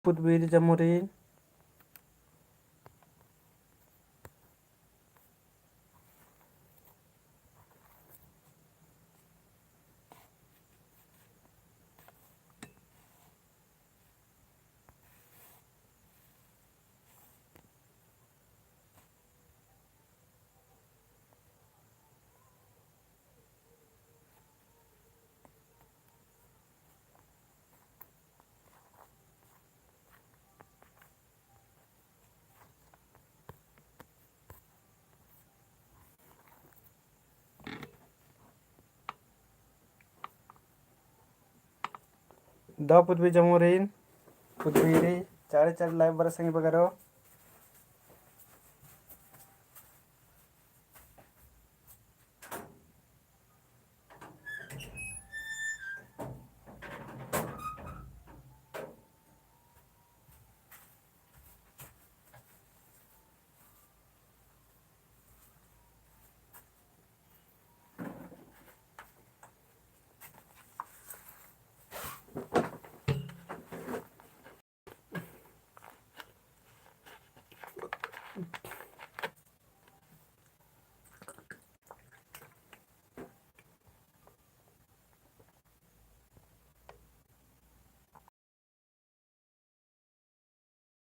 Putbiri Jamurin. Da Putbiri Jamurin. Putbiri. Cari live barasangi bagaro.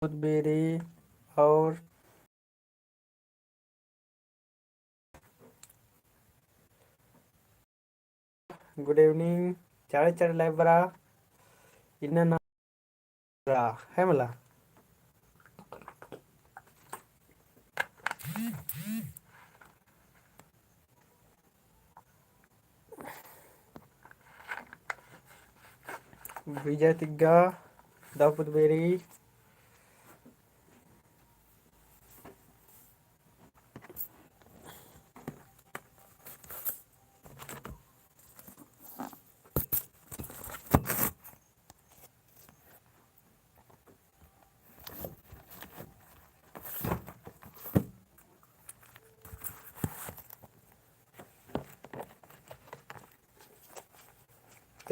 Putbiri और good evening चारे live बरा इन्ना ना है मला विजय तिग्गा दापुतबेरी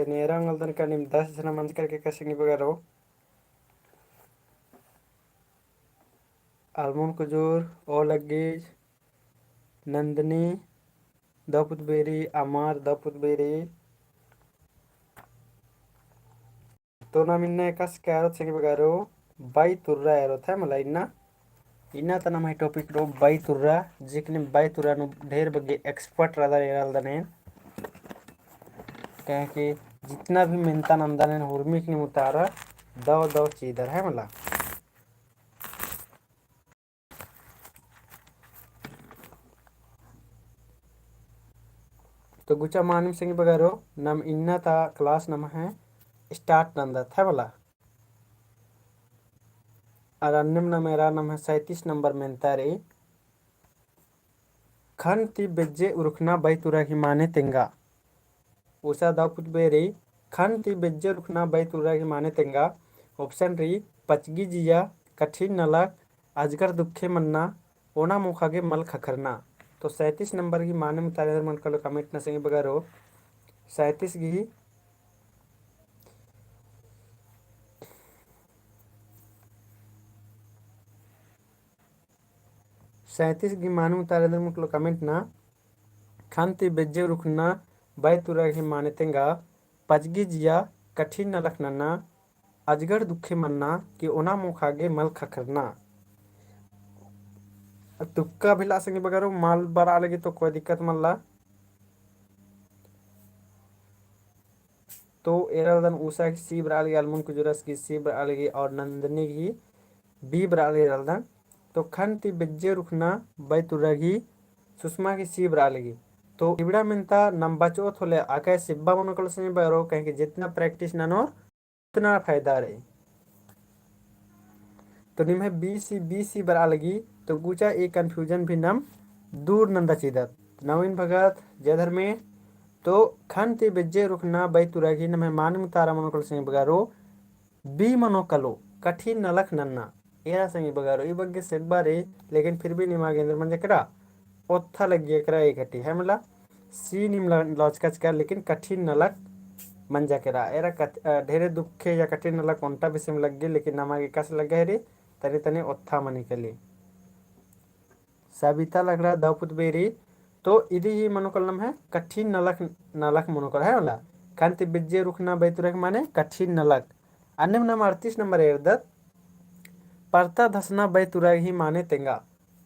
नेरंगल का निम 10 जन मंद करके कसिंग बगारो आलमोन कुजूर ओलगीज नंदनी दापुतबेरी अमर दापुतबेरी तो ना मिन्ने कस कैरो सिंग बगारो बाई तुर्रा एरो था मला इन्ना तना मैं टॉपिक रो बाई तुर्रा जिकने बाई तुर्रा नु ढेर बगे एक्सपर्ट रादा एराल दने कह के जितना भी मिनता नंदन हुर्मिक ने उतारा दव दव चीदर है मला तो गुचा मानिम सिंह बगारो नम इन्ना ता क्लास नम है स्टार्ट नंदा था मला और अन्यम न मेरा नम है 37 नंबर मेंता रे खन ती बेज्जे उरुखना बाई तुरा की माने तेंगा उषा दापुत बेरी खन ती बेज्जे उरुखना बाई तुरा की माने तेंगा ऑप्शन री पचगी जिया कठिन नलक अजगर दुखे मन्ना ओना मुखागे मल खखरना तो 37 नंबर की माने मुतारे मन कलो कमेंट न संगे बगारो 37 की 37 की माने मुतारे मन कलो कमेंट ना खानती बेज्जे रुखना बाई तुरा की माने तेंगा पचगी जिया कठिन न लखनना अजगर दुखे मन्ना कि ओना मुखागे मल खखरना तुक्का भी ला संगे बगारो माल बरा लगे तो कोई दिक्कत मल्ला तो एरादन उषा की सी बरा लगी अलमुन कुजुरस की सी बरा लगी और नंदनी की बी बरा लगी एरादन तो खनती बेज्जे रुखना बाई तुरा की सुषमा की सी बरा लगी तो इबड़ा मिनता नंबचो थोले आके सिब्बा मनो कल से बरो कहें कि जितना प्रैक्टिस नानो उतना फायदा रहे तो निम है बी सी बरा लगी तो गुचा एक कंफ्यूजन भी नम दूर नंदा चिदत नवीन भगत जयधर में तो खन ते बेज्जे रुखना बाई तुरागी नम है मान मुतारा मनो कल से बगारो बी मनो कलो कठिन नलख नन्ना एरा संगी बगारो ई बग्गे से बारे लेकिन फिर भी निमागेंद्र मन जकरा ओथा लग गया करा एक हटी है मला सी निम लॉचकच कर लेकिन कठिन नलक मंजा केरा एरा ढेरे दुखे या कठिन नला कोंटा विषय में लग गए लेकिन नमागे कस लग गए रे तने तने ओत्था मनी कली सबिता लग रहा दावपुत बेरी तो इदी ही मनोकलम है कठिन नलक नलक मनोकल है वाला कांति बिज्जे रुखना बैतुरक माने कठिन नलक अन्य नाम 38 नंबर एर्दत परता धसना बैतुरही माने तेंगा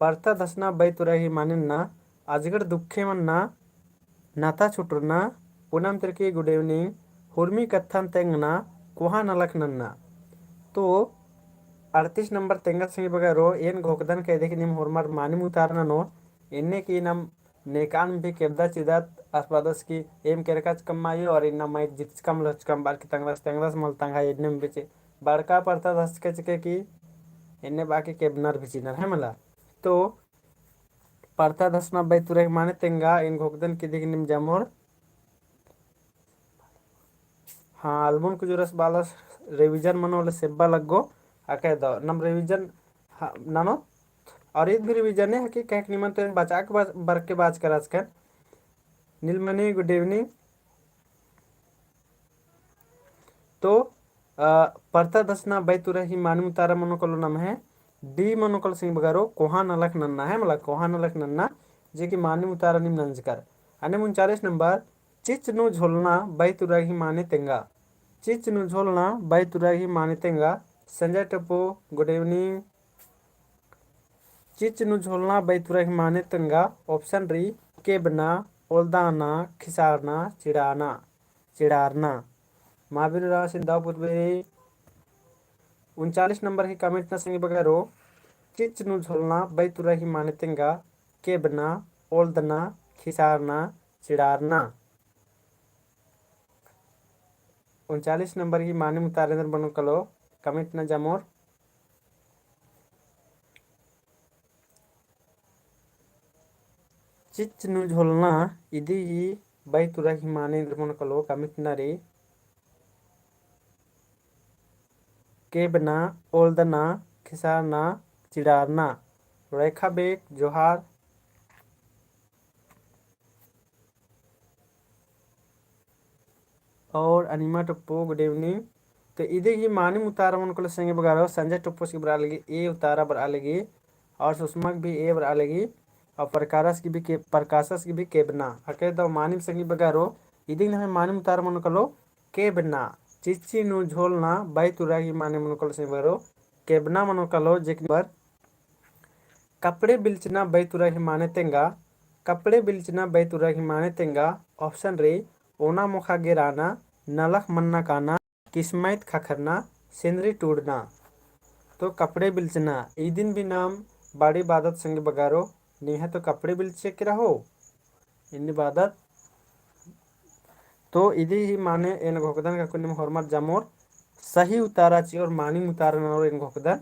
परता धसना बैतुरही माने ना अजगर दुखे मन ना नाता छुटरना पूनम तिरकी गुड इवनिंग हुर्मी कत्थन तेंगना कुहा नलक नन्ना तो 38 नंबर तेंगा संगे बगारो एन घोकदन के देखि निम होरमार मानिम उतारना नो इन्ने की नम नेकान भी केबदा चिदात आसपादस की एम केरकाच कमायो और इन्ना माइक जितच कम लच कम बार की तंगरस मल तंगा इन्ने में बेचे बड़का पड़ता दस के चके की इन्ने बाकी केबनर भी चिनर है मला तो पड़ता दसना बैतुरे माने तेंगा इन घोकदन की देखि निम जमोर हाँ आलमोन को जुरस बालस रिवीजन मनो वाले सेब्बा लगो आके दो नम रिवीजन नानो और ईद भी रिवीजन है कि कह निमंत्रण बचा के बर के बाज कराज कर नीलमणि गुड इवनिंग तो परता दसना बैतुरही मानम तारा मनोकल नाम है डी मनोकल सिंह बगारो कोहा नलक नन्ना है मला कोहा नलक नन्ना जे की मानम उतारा निम नंजकर अने 39 नंबर चिच नु झोलना बैतुरही माने तेंगा चिच नु झोलना बैतुरही माने तेंगा संजय टप्पो गुड इवनिंग चिच नु झोलना बैतुरही माने तेंगा ऑप्शन री केबना ओल्दाना खिसारना चिड़ाना चिड़ारना महावीर राव सिंधापुर में 39 नंबर की कमेंट न संगे बगैरो चिच नु झोलना बैतुरही माने तेंगा केबना ओल्दना खिसारना चिड़ारना 39 नंबर की माने मुतारेंद्र बनो कलो कमेंट न जमोर चिच नु झोलना इदी ही बैतुरही माने बनो कलो कमेंट न रे केबना ओल्दना खिसारना चिड़ारना रेखा बेग जोहार और अनिमा टप्पो गुड इवनिंग तो इधे ही मानी उतारा मन को संगे बगा संजय टप्पो से बरा लगी ए उतारा बरा लगी और सुषमा भी ए बरा लगी और प्रकाशस की भी केबना अके तो मानिम संगे बगा इधे हमें मानी उतारा मन को केबना चिच्ची नु झोलना बैतुरही माने मनोकल से बरो केबना मनोकलो जेकर कपड़े बिलचना बैतुरही माने तेंगा कपड़े बिलचना बैतुरही माने तेंगा ऑप्शन रे ओना मुखा गिराना नलख मन्ना काना किस्मत खखरना सिंदरी टूटना तो कपड़े बिलचना ई दिन भी नाम बड़ी बादत संग बगारो नहीं है तो कपड़े बिलचे के रहो इन बादत तो इधी ही माने एन घोकदन का कुनिम हरमत जमोर सही उतारा ची और मानी उतारा और एन घोकदन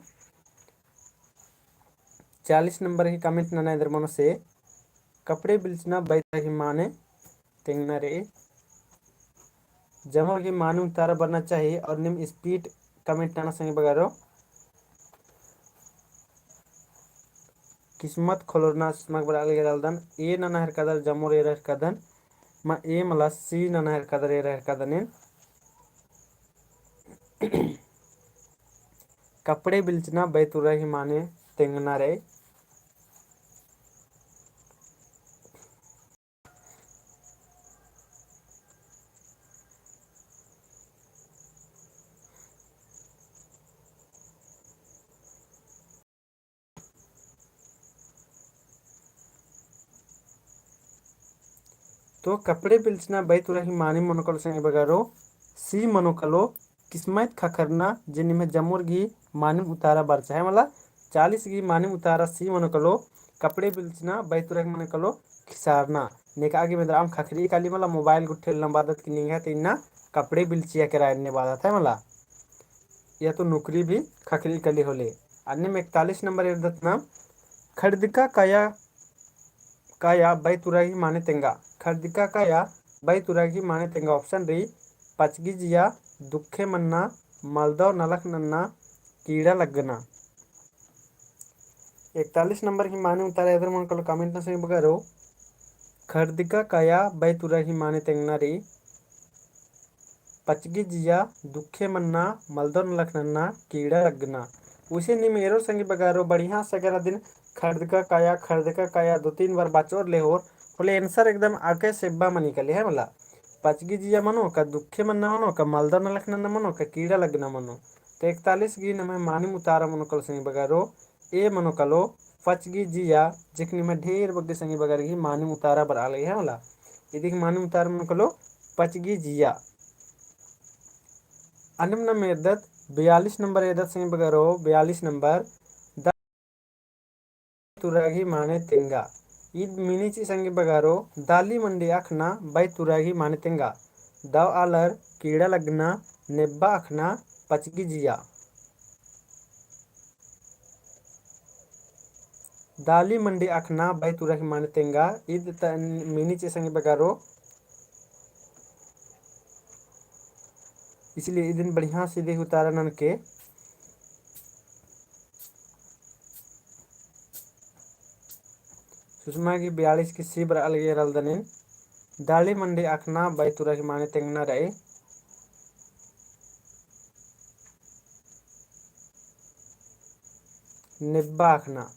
40 नंबर की कमेंट ना इधर मनो से कपड़े बिलचना बैतुरही माने तेंगना रे जमोर की मानी उतारा बनना चाहिए और निम स्पीड कमेंट ना संगे बगारो किस्मत खोलना स्मक बड़ा लगे डालदन ए ना हर कदर जमोर ए हर कदन मा ए मला सी ना हर कदर ए हर कदन कपड़े बिलचना बैतुरही माने तेंगना रे तो कपड़े बिलचना बैतुरही मानी मनोकल संगे बगारो सी मनोकलो किस्मत खखरना जिन में जमुर घी मानी उतारा बरचा है मला 40 घी मानी उतारा सी मनोकलो कपड़े बिलचना बैतुरही मनोकलो खिसारना नेका आगे में राम खखरी काली मला मोबाइल गुठे लंबादत की निंगा तीना कपड़े बिलचिया कराए ने बादत है मला या तो नौकरी भी खखरी कली होले अन्य में 41 नंबर इर्दत नाम खड़दिका काया काया बैतुरही माने तेंगा खड़दिका काया बैतुरही माने तेंगा ऑप्शन री पचगी जिया दुखे मन्ना मलदो नलक नन्ना कीड़ा लगना 41 नंबर की माने उतारा इधर मन कल कमेंट ना से बगारो खड़दिका काया बैतुरही माने तेंगना री पचगी जिया दुखे मन्ना मलदो न लखनन्ना कीड़ा लगना। उसे निमेरो संगी बगारो बढ़िया से अगर दिन खर्द का काया 2-3 बार बाचोर ले होर बोले आंसर एकदम आके सेब्बा में निकले है मला। पचगी जिया मनो का दुखे मन्ना मनो का मलदो न लखनन्ना मनो का कीड़ा लगना मनो। तो 41 गी नमे मानी उतारा मनो कल संगी बगारो ए मनो कलो पचगी जिया जिकनी में ढेर बग्गे संगी बगार की मानी उतारा बर आले है मला। यदि मानी उतारा मनो कलो पचगी जिया। अनिम्न में एदत 42 नंबर एदत संगी बगारो 42 नंबर तुरागी माने तेंगा। ईद मिनीची संगी बगारो दाली मंडी अखना बाई तुरागी माने तेंगा। दाव आलर कीड़ा लगना नेब्बा अखना पचगी जिया। दाली मंडी अखना बाई तुरागी माने तेंगा। ईद मिनीची संगी बगारो इसलिए ई दिन बढ़िया सीधे उतारा नन के सुषमा की 42 की सी बर अलगे रलदनिन दाली मंडी अखना बाई तुरागी माने तेंगना रहे। निब्बा अखना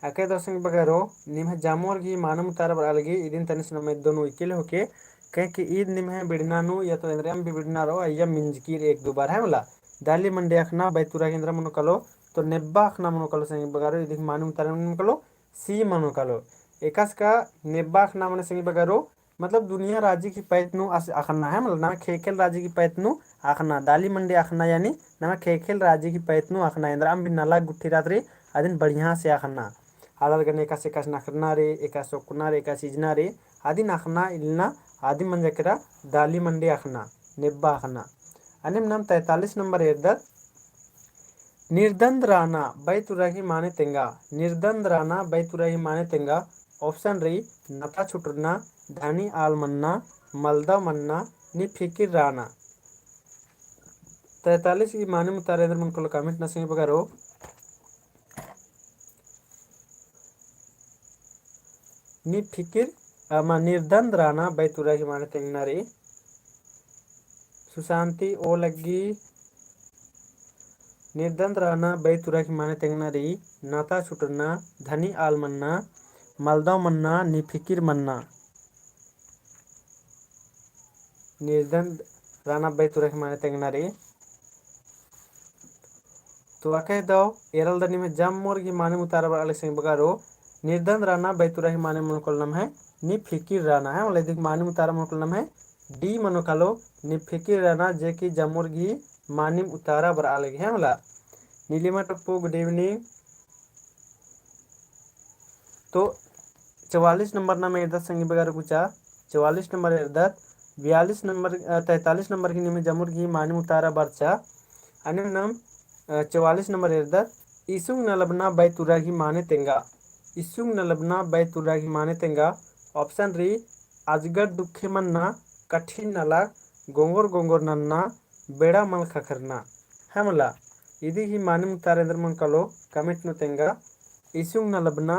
अके दसंग बगैरो निम्ह जामोर की मानम तार बर अलगे इदिन तनिस नमे दोनों इकिल होके कह कि ईद निम्ह बिड़नानु या तो इंद्रियम भी बिड़ना रहो या मिंजकीर 1-2 बार है मला। दाली मंडी अखना बाई तुरागी इंद्र मनो कलो तो निब्बा अखना मनो कलो संग बगारो इदिन मानम तार मनो कलो सी मनो कलो। एकास का निब्बा अखना मने संग बगारो मतलब दुनिया राज्य की पैतनु अखना है मतलब ना खेखेल राज्य की पैतनु अखना दाली मंडी अखना यानी ना खेखेल राज्य की पैतनु अखना इंद्र भी नला गुट्ठी रात्रि आदिन बढ़िया से अखना आदल गने एका से एकास नखरना रे एका सोकुना रे एका सीजना रे आदि नखना इलना आदि मंजकरा दाली मंडी अखना निब्बा अखना। अनिम नाम 43 नंबर एदत निर्दंद राना बैतुराही माने तेंगा। निर्दंद राना बैतुराही माने तेंगा ऑप्शन रही नता छुटरना धानी आल मन्ना मलदा मन्ना नि फिकिर राना। 43 की माने मुतारे मन को कमेंट नसे बगारो नि फिकिर निर्दंद राना बैतुराही माने तेंगना रे। सुशांति ओ लगी निर्दंद राना बैतुराही माने तेंगना रे नाता छुटरना धनी आल मन्ना मलदा मन्ना नि फिकिर मन्ना। निर्दंद राना बैतुराही माने तेंगना रे तो आके दो एरल दनी में जम मोर की माने मुतारा वाले से बगारो निर्दंद राना बैतुराही माने मनोकल नाम है नि फिकिर राना है वाले दिख माने मुतारा मनोकल नाम है डी मनोकालो नि फिकिर राना जे की जमुर की मानी उतारा बर आले है वाला। Nilima Tappu good evening. तो 44 नंबर नाम एरदत संगी बगारो कुचा 44 नंबर एरदत 42 नंबर 43 नंबर की निमे जमुर की मानी उतारा बरचा अनिम नाम 44 नंबर एरदत इसुंग नलबना बैतुरा की माने तेंगा। इसुंग नलबना बैतुरा की माने तेंगा ऑप्शन री अजगर दुखे मन्ना कठिन नला गोंगोर गोंगोर नन्ना बेड़ा मल खखरना है मला। इदी ही माने मुतारेंद्र मन कलो कमेंट नो तेंगा इसुंग नलबना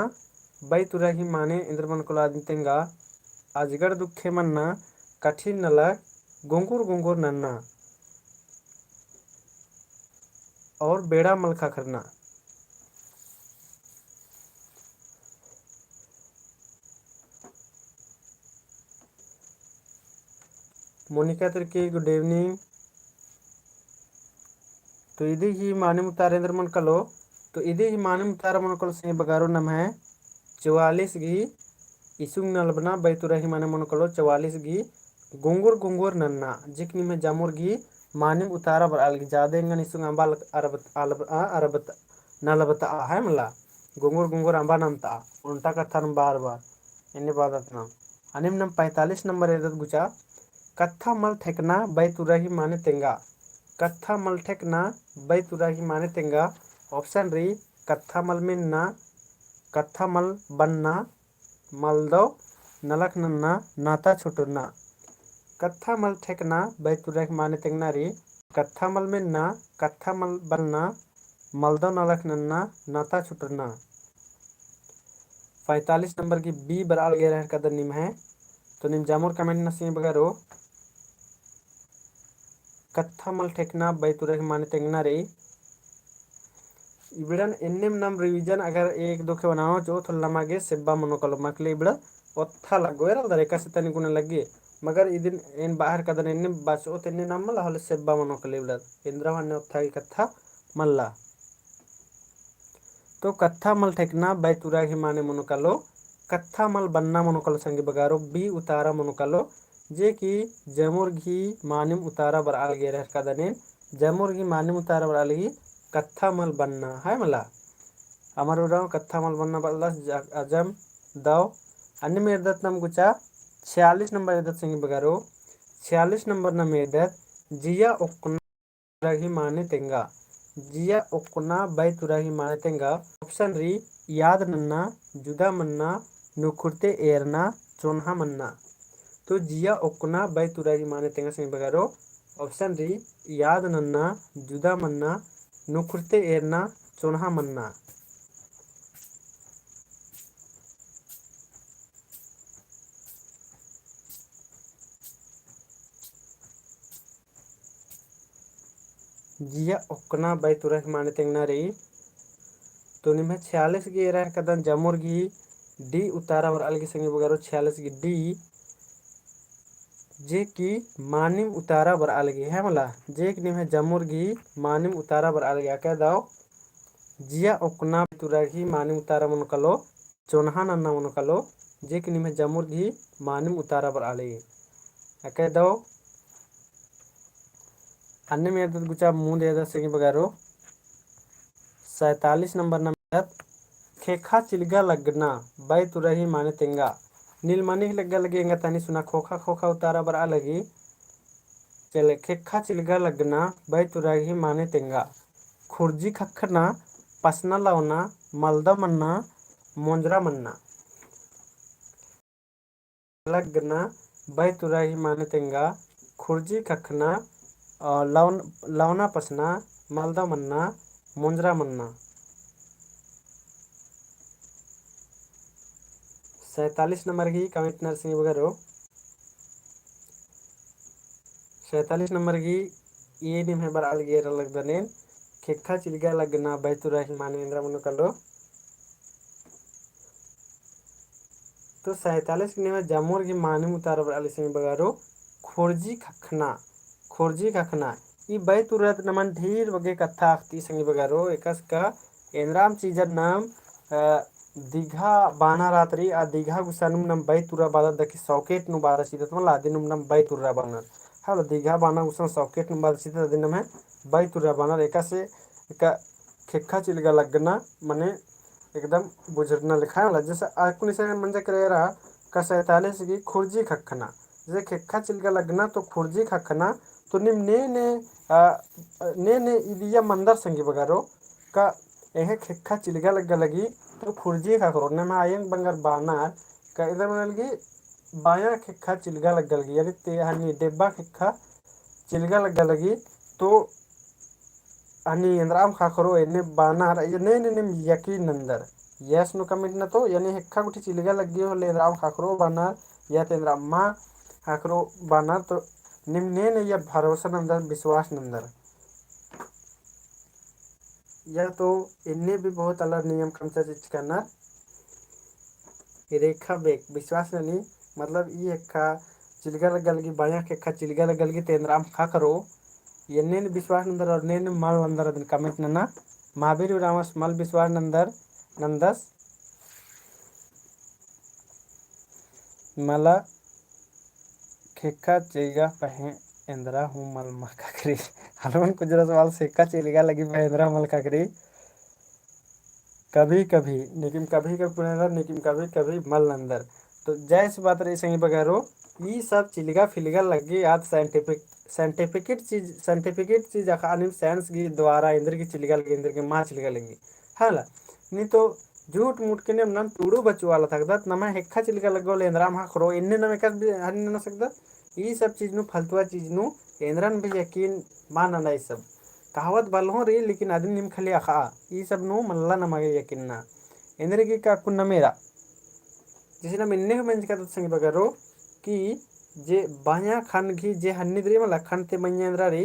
बैतुरा की माने इंद्र मन कलो आदि तेंगा अजगर दुखे मन्ना कठिन नला गोंगोर गोंगोर नन्ना और बेड़ा मल खखरना। Monika Tirkey good evening. तो इधे ही माने मुतारेंद्र मन कलो तो इधे ही माने मुतारा मन कलो से बगारो नाम है 44 गी इसुंग नलबना बैतुरा ही माने मन कलो 44 गी गुंगुर गुंगुर नन्ना जिकनी में जामुर गी माने उतारा बर अलग ज्यादा इंगन इसुंग अंबाल अरबत नलबता है मला गुंगुर गुंगुर अंबा नमता उल्टा कथा बार बार इन्हें बात ना। अनिम नम 45 नंबर एदत गुचा कत्था मल ठेकना बैतुरा ही माने तेंगा। कत्था मल ठेकना बैतुरा ही माने तेंगा ऑप्शन री कत्था मल मिन्ना कत्था मल बनना मलदो नलक नन्ना नाता छुटुरना। कत्था मल ठेकना बैतुरा ही माने तेंगना री कत्था मल मिन्ना कत्था मल बनना मलदो नलक नन्ना नाता छुटुरना। 45 नंबर की बी बराल गया रहन कदर निम है तो निम जामुर कमेंट नसीब बगैरो कत्था मल ठेकना बैतुरा माने तेंगना रे इबड़न एन्नेम नम रिवीजन अगर एक दो के बनाओ जो तो लमागे सेब्बा मनोकलो मकले इबड़ ಒತ್ತ ಲಗ್ಗೋಯರಲ್ದಾರೆ ಕಸತನಿ ಗುಣ ಲಗ್ಗಿ ಮಗರ್ ಇದನ್ ಏನ್ ಬಾಹರ್ ಕದನ ಎನ್ನೆ ಬಸೋ ತೆನ್ನೆ ನಮ್ಮಲ ಹಲ ಸೆಬ್ಬಾ ಮನೋಕಲಿ ಇಬ್ಲದ್ ಇಂದ್ರವನ್ನ ಒತ್ತಾಗಿ ಕथा मल्ला तो कत्था मल ठेकना बैतुरा ही माने मनुकालो कत्था मल बन्ना मनुकालो संगे बगारो बी उतारा मनुकालो जे की जमुर घी मानिम उतारा बर आल गे रह कदने जमुर घी मानिम उतारा बर आल ही कत्था मल बन्ना है मला अमर उड़ाव कत्था मल बन्ना बल्ला अजम दाव अन्य में इर्दत नम गुचा 46 नंबर इर्दत संगे बगारो 46 नंबर नम इर्दत जिया उक्ना ही माने तेंगा जिया उक्ना बैतुराही माने तेंगा ऑप्शन री याद नन्ना जुदा मन्ना नुखुरते एरना चोन्हा मन्ना तो जिया उक्ना बैतुराही माने तेंगा संगे बगारो ऑप्शन री याद नन्ना जुदा मन्ना नुखुरते एरना चोन्हा मन्ना जिया उक्ना बैतुराही माने तेंगना रे तो निम्हे 46 की रह कदन जमुर की डी उतारा और अलग संगे बगारो 46 की डी जे की मानिम उतारा बर अलग है मला जे की निम्हे जमुर की मानिम उतारा बर अलग क्या दाओ जिया उकना तुराही मानिम उतारा मन कलो चोनहा नन्ना मन कलो जे की निम्हे जमुर की मानिम उतारा बर अलग क्या दाओ अन्य में गुचा मुंह दे संगे बगारो 47 नंबर नंबर खेखा चिलगा लगना बैतुराही माने तेंगा नीलमणि लग्गा लगेगा तनी सुना खोखा खोखा उतारा बर अलगी चले खेखा चिलगा लगना बैतुराही माने तेंगा खुर्जी खखना पसना लावना मलदा मन्ना मोंजरा मन्ना लगना बैतुराही माने तेंगा खुर्जी खखना लवना पसना मलदा मन्ना मोंजरा मन्ना 47 नंबर की कमिट नरसिंह वगैरह 47 नंबर की ये निम है बर अलगे लग दने खेखा चिलगा लगना बैतुराही माने इंद्रा मनु कलो तो 47 की निम जमुर की माने उतार बर अलग सिंह बगारो खोरजी खखना ई बैतुरत नमन ढेर बगे कथा आखती संग बगारो एकस का एनराम चीजर नाम दीघा बाना रात्रि आ दीघा गुसानुम नम बैतुरा बादा दखि सॉकेट नु बादा सीधा तमला दिनुम नम बैतुरा बानर हाल दीघा बाना गुसन सॉकेट नु बादा सीधा दिनम है बैतुरा बानर एकसे का खेखा चिलगा लगना मने एकदम बुझरना लिखा है जैसे आकुन से मंजे करेरा का 47 की खुर्जी खखना जैसे खेखा चिलगा लगना तो खुर्जी खखना तो निम ने इदिया मंदर संगी बगारो का एहे खेखा चिलगा लग लगी तो खुर्जी खा करो ने आयंग बंगर बानार का इधर मन लगी बाया खेखा चिलगा लग लगी यानी ते हनी डेब्बा खेखा चिलगा लग लगी तो हनी इंद्राम खा करो एने बानार ने यकीन नंदर यस नो कमिट न तो यानी हेक्खा गुठी चिलगा लगी हो ले इंद्राम खा करो बानार या ते इंद्राम मां खा करो बानार तो निम्ने ने यह भरोसा नंदर विश्वास नंदर यह तो इन्हें भी बहुत अलग नियम कमचा चीज करना रेखा बेक विश्वास नहीं मतलब ये खा चिलगा लगल की बाया के खा चिलगा लगल की तेंद्राम खा करो ये विश्वास नंदर और ने मल नंदर दिन कमेंट नना महावीर रामस मल विश्वास नंदर नंदस मला खेखा चेगा पहे इंद्रा हूँ मल मकाकरी हलवन कुजरा सवाल सेका चेगा लगी पहे इंद्रा मल काकरी कभी कभी लेकिन कभी कभी लेकिन कभी कभी मल नंदर तो जैस बात रही सही बगैरो ये सब चिलगा फिलगा लगी आज साइंटिफिकेट चीज अखानी साइंस की द्वारा इंद्र की चिलगा लगी इंद्र की माँ चिलगा लगी हाला नहीं तो झूठ मूठ के नम टूड़ू बच्चू वाला था नमा हेक्खा चिलगा लगो ले इंद्रा मा खरो इन्ने नम एक हरी न सकता ये सब चीज नु फालतुआ चीज नु इंद्रन भी यकीन मान ना सब कहावत बलहो रे लेकिन आदमी निम खली अखा ये सब नु मल्ला नमगे यकीन ना इंद्र की का कुन मेरा जिसे नम इन्ने में का संग बगरो कि जे बाया खान घी जे हन्नी मला खान ते मयेंद्रा रे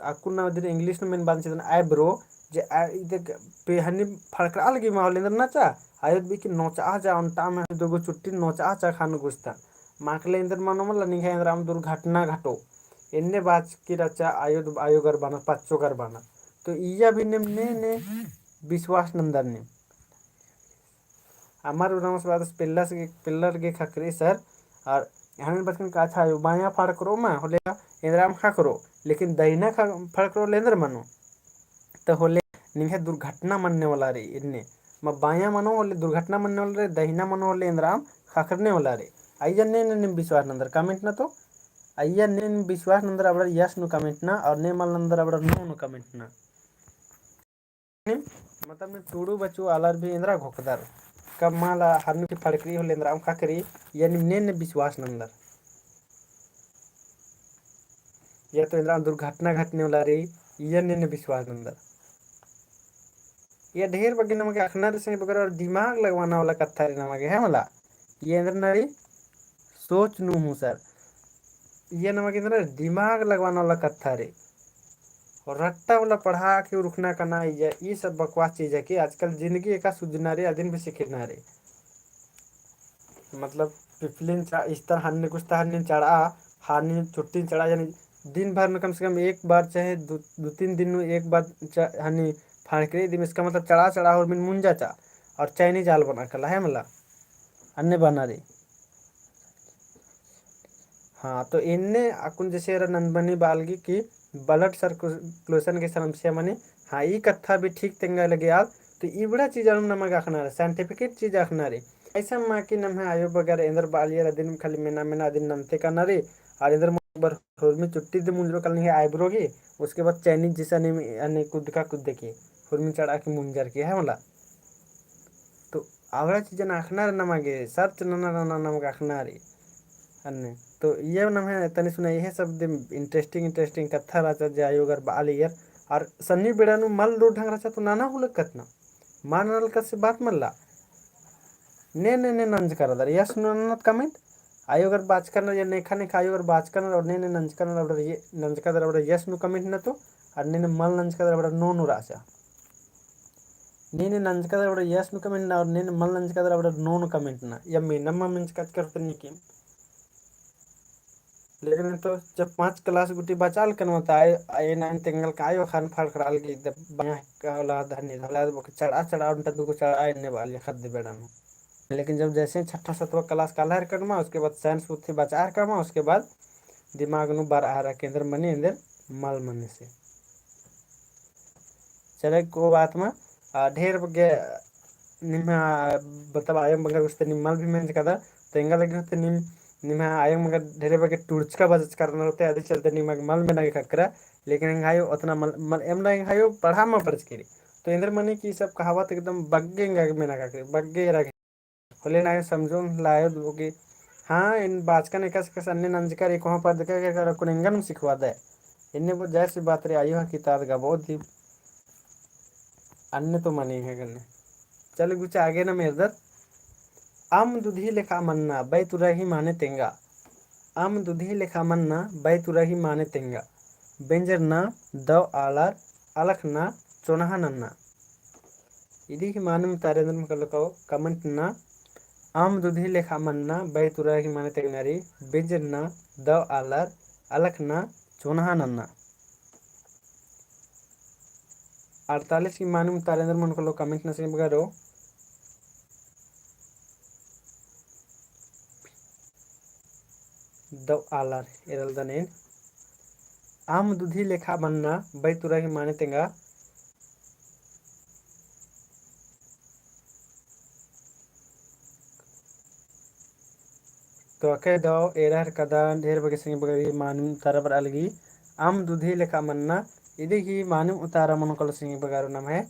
akuna dir english no men ban chedan eyebrow je पे हन्नी फड़कड़ा लगी माहौल नचा आयुध भी कि नोचा जा उनटा में दोगो चुट्टी नोचा चा खान गुस्ता माकले इंदर मनो मला निघा इंदर आम दुर्घटना घटो इन्ने बात की रचा आयुध आयोगर बना पच्चोगर बना तो इया भी ने विश्वास नंदर ने हमार उरामस बाद पिल्लर के खकरी सर और हमें बचकन का अच्छा बाया फाड़ करो मा होले इंद्राम खा करो लेकिन दहीना खा फाड़ करो लेंदर मनो तो होले निहे दुर्घटना मनने वाला रे इन्ने म बाया मनो होले दुर्घटना मनने वाला रे दहीना मनो होले इंद्राम खाकरने वाला रे आइया ने विश्वास नंदर कमेंट ना तो आइया ने विश्वास नंदर अब यस नु कमेंट ना और ने मल नंदर अब नो कमेंट ना मतलब ने टूडू बच्चू आलर भी इंद्रा घोकदार कब माला हरनु की फड़करी हो लेंद्रा हम खाकरी यानी ने विश्वास नंदर या तो इंद्रा दुर्घटना घटने वाला रे या ने विश्वास नंदर ये ढेर बगे नमके अखनर से बगर और दिमाग लगवाना वाला कथा रे नमके है मला ये इंद्र नरी सोच नु हूँ सर ये नमके इंद्र दिमाग लगवाना वाला कथा रे और रट्टा वाला पढ़ा के रुकना करना ये सब बकवास चीज है कि आजकल जिंदगी एक सुझना रे अदिन भी सीखना रे मतलब पिपलिन इस तरह हन्ने कुछ हन्ने चढ़ा हानि छुट्टी चढ़ा यानी दिन भर में कम से कम एक बार चाहे दो तीन दिन में एक बार हनी फाड़के दिन इसका मतलब चढ़ा चढ़ा और मिन मुंजा चा और चैनी जाल बना कला है मला अन्य बना रे हाँ तो इनने अकुन जैसे नंदबनी बालगी की ब्लड सर्कुलेशन की समस्या मने हाँ ये कथा भी ठीक तेंगा लगे आप तो ये बड़ा चीज नमक आखना रे साइंटिफिक चीज आखना रे ऐसा माँ की नम है आयो वगैरह इंदर बालियर दिन खाली मेना दिन नमते का नरे और इधर बर हुरमी चुट्टी दे मुंजरो कल नहीं आईब्रो की उसके बाद चाइनीज जैसा नहीं कुद का कुद के हुरमी चढ़ा के मुंजर के है मला तो आवड़ा चीज आखना रे नमगे सर्च नमक आखना रे अन्य तो ये नाम है तनी सुना यह सब इंटरेस्टिंग कथा राचा जे आयो अगर बाल ईयर और सन्नी बेड़ा नु मल रो ढंग राचा तो नाना हुलक कतना मान नल कत से बात मल्ला ने नंज कर दर यस ननत कमेंट आयो अगर बात करना या नेखा ने खायो अगर बात करना और ने नंज करना और ये नंज का दर और यस नु कमेंट न तो और ने मल नंज का दर और नो नु राचा ने नंज का दर और यस नु कमेंट ना और ने मल नंज का दर और नो नु कमेंट ना या मे नम्मा मंज का करते नहीं की लेकिन तो जब 5 क्लास गुटी बचाल कनवता आए 9 तिंगल का आयो खान फाड़ कराल की बना काला धनी धला चढ़ा चढ़ा उनटा दुगो चढ़ा ने वाले खद बेड़ा में लेकिन जब जैसे छठा सतवा क्लास का लहर करमा उसके बाद साइंस बुद्धि बचा करमा उसके बाद दिमाग नु बार आ रहा केंद्र मनी अंदर मल मनी से चले को बात में ढेर बगे निम बतब आयम बगर उसते निम्मल भी मेंज कदा तेंगा लगे होते निम आयम मगर ढेरे बगे टूर्च का बजच करना होते आदि चलते निम मल में ना खकरा लेकिन हायो उतना मल एम ना हायो पढ़ा में बरच करी तो इंद्र मनी की सब कहावत एकदम बग्गे में ना खकरे बग्गे रखे होले ना समझो लायो लोगे हाँ इन बाचका ने कस अन्य नंजकर एक वहां पर देखा क्या कुनेंगन सिखवा दे इन्ने वो जैसी बात रे आयो किताब का बहुत ही अन्य तो मनी है करने चल कुछ आगे ना मेरे दर आम दुधी लेखा मन्ना बै तुरही माने तेंगा आम दुधी लेखा मन्ना बै तुरही माने तेंगा बेंजर ना दव आलार अलख ना चोनहा नन्ना इदी की मानम तारेंद्र में कल कमेंट ना आम दुधी लेखा मन्ना बै तुरही माने तेंगा रे बेंजर ना दव आलार अलख ना चोनहा नन्ना 48 की मानम तारेंद्र मन को कमेंट ना से बगैरो दव आलार एरल दनेन आम दुधी लेखा मन्ना बै तुरही माने तेंगा तो अके दो एरहर कदा ढेर बगे संग बगे मानम तारा पर अलगी आम दुधी लेखा मन्ना इदी की मानम उतारा मन कल संग बगारो नाम है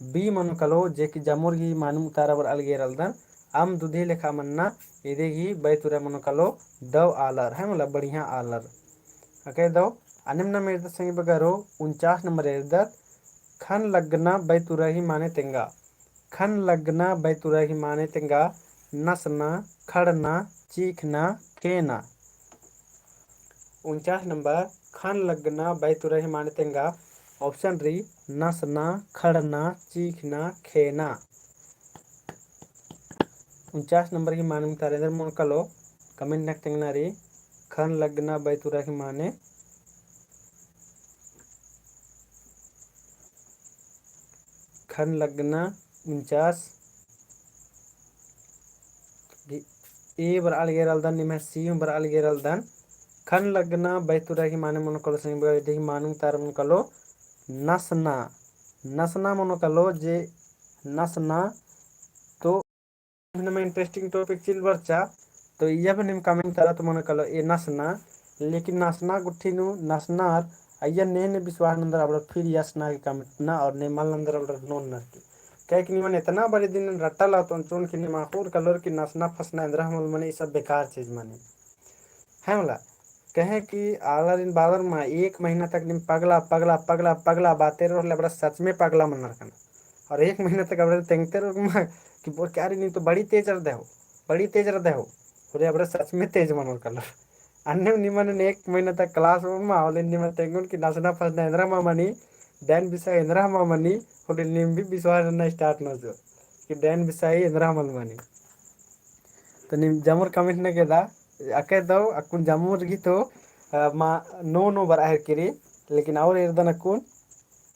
बी मन कलो जे की जमुर की मानम उतारा पर अलगी रलदन आम दुधी लेखा मन्ना इदी की बै तुरा मन कलो दव आलर है मतलब बढ़िया आलर अके दो अनिम ना मेरे संग बगारो 49 नंबर एरदर खन लगना बै तुरही माने तेंगा खन लगना बै तुरही माने तेंगा नसना खड़ना चीखना केना। 49 नंबर खन लगना बैतुरही माने तेंगा ऑप्शन री नसना खड़ना चीखना खेना। 49 नंबर की माने तारेंद्र मोनकलो कमेंट नक तेंगनारी खन लगना बैतुरही माने खन लगना 49 ए बर अलगेरल्दन निमे सी बर अलगेरल्दन खन लगना बैतुरही माने मोनकलो संग मानु तार मोनकलो नसना। नसना मोनकलो जे नसना तो इंटरेस्टिंग टॉपिक चिल बरचा तो यह निम कमेंट तारा तो मोनकलो ए नसना लेकिन नसना गुठिनु नसनार अय्या ने विश्वास नंदर अब फिर यसना के कमेंट ना और ने मल नंदर अब नोन नरकी कह कि निमन इतना बड़े दिन रट्टा लातो चोन कि निमाखोर कलर की नसना फसना इंद्रा हमल मने सब बेकार चीज माने है मला कहे कि आला दिन बादर में 1 महीना तक निम पगला पगला पगला पगला बातें रहो ले सच में पगला मन रखना और 1 महीना तक अब तेंगते रहो कि वो क्या नहीं तो बड़ी तेज रह हो बड़ी तेज रह हो और अब सच में तेज मन कलर अन्य निमन 1 महीना तक क्लास में आवले निमन तेंगुन की नसना फसना इंद्रा मामनी डैन बिसा इंद्रा मामनी और निम भी विश्वास करना स्टार्ट न जो कि डैन बिसा इंद्रा मामनी तो निम जमर कमेंट न केदा अके दो अकुन जमर की तो मा नो नो बर आहर किरी लेकिन और एरदन अकुन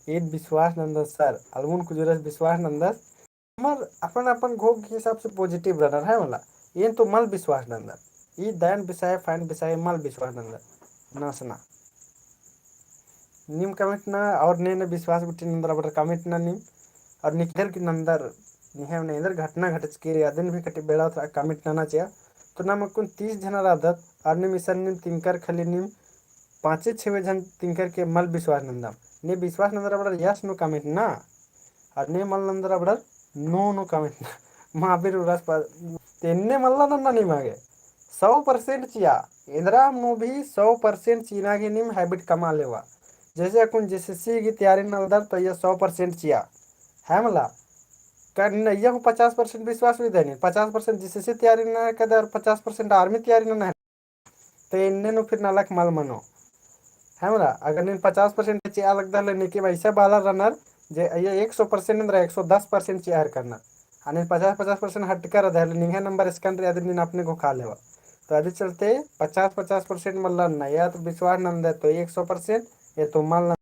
ये विश्वास नंदर सर अलमुन कुजरस विश्वास नंदर हमार अपन अपन घोग के हिसाब से पॉजिटिव रनर है वाला ये तो मल विश्वास नंदर ये दैन बिसाए फाइन बिसाए मल विश्वास नंदर नसना निम कमेंट ना और ने विश्वास गुटी नंदर अब कमेंट ना निम और निखिल की नंदर निहे ने इधर घटना घटच के अदन भी कटे बेड़ा था कमेंट ना चाहिए तो ना मकुन 30 जना आदत और निम इसन निम तिंकर खली निम 5-6 जन तिंकर के मल विश्वास नंदम ने विश्वास नंदर अब यस नो कमेंट ना और ने मल नंदर अब नो नो कमेंट ना महावीर उरस पर तेन्ने मल्ला नन्ना नहीं मांगे 100% चिया इंदिरा मूवी 100% चीना की निम हैबिट कमा लेवा जैसे अकुन जीसीसी की तैयारी नलदर तो ये 100% चिया है मला कर नैया को 50% विश्वास भी देनी 50% जीसीसी तैयारी न कर 50% आर्मी तैयारी न तो इन्ने नु फिर नलक मल मनो है मला अगर निन 50% चिया लगता लेने के वैसे बाला रनर जे ये 100% अंदर 110% चिया करना आणि 50% हटकर निघा नंबर स्कैन रे दिन अपने को खा लेवा तो अभी चलते 50% मल्ला ना या तो विश्वास नंद है तो 100% ये तो मल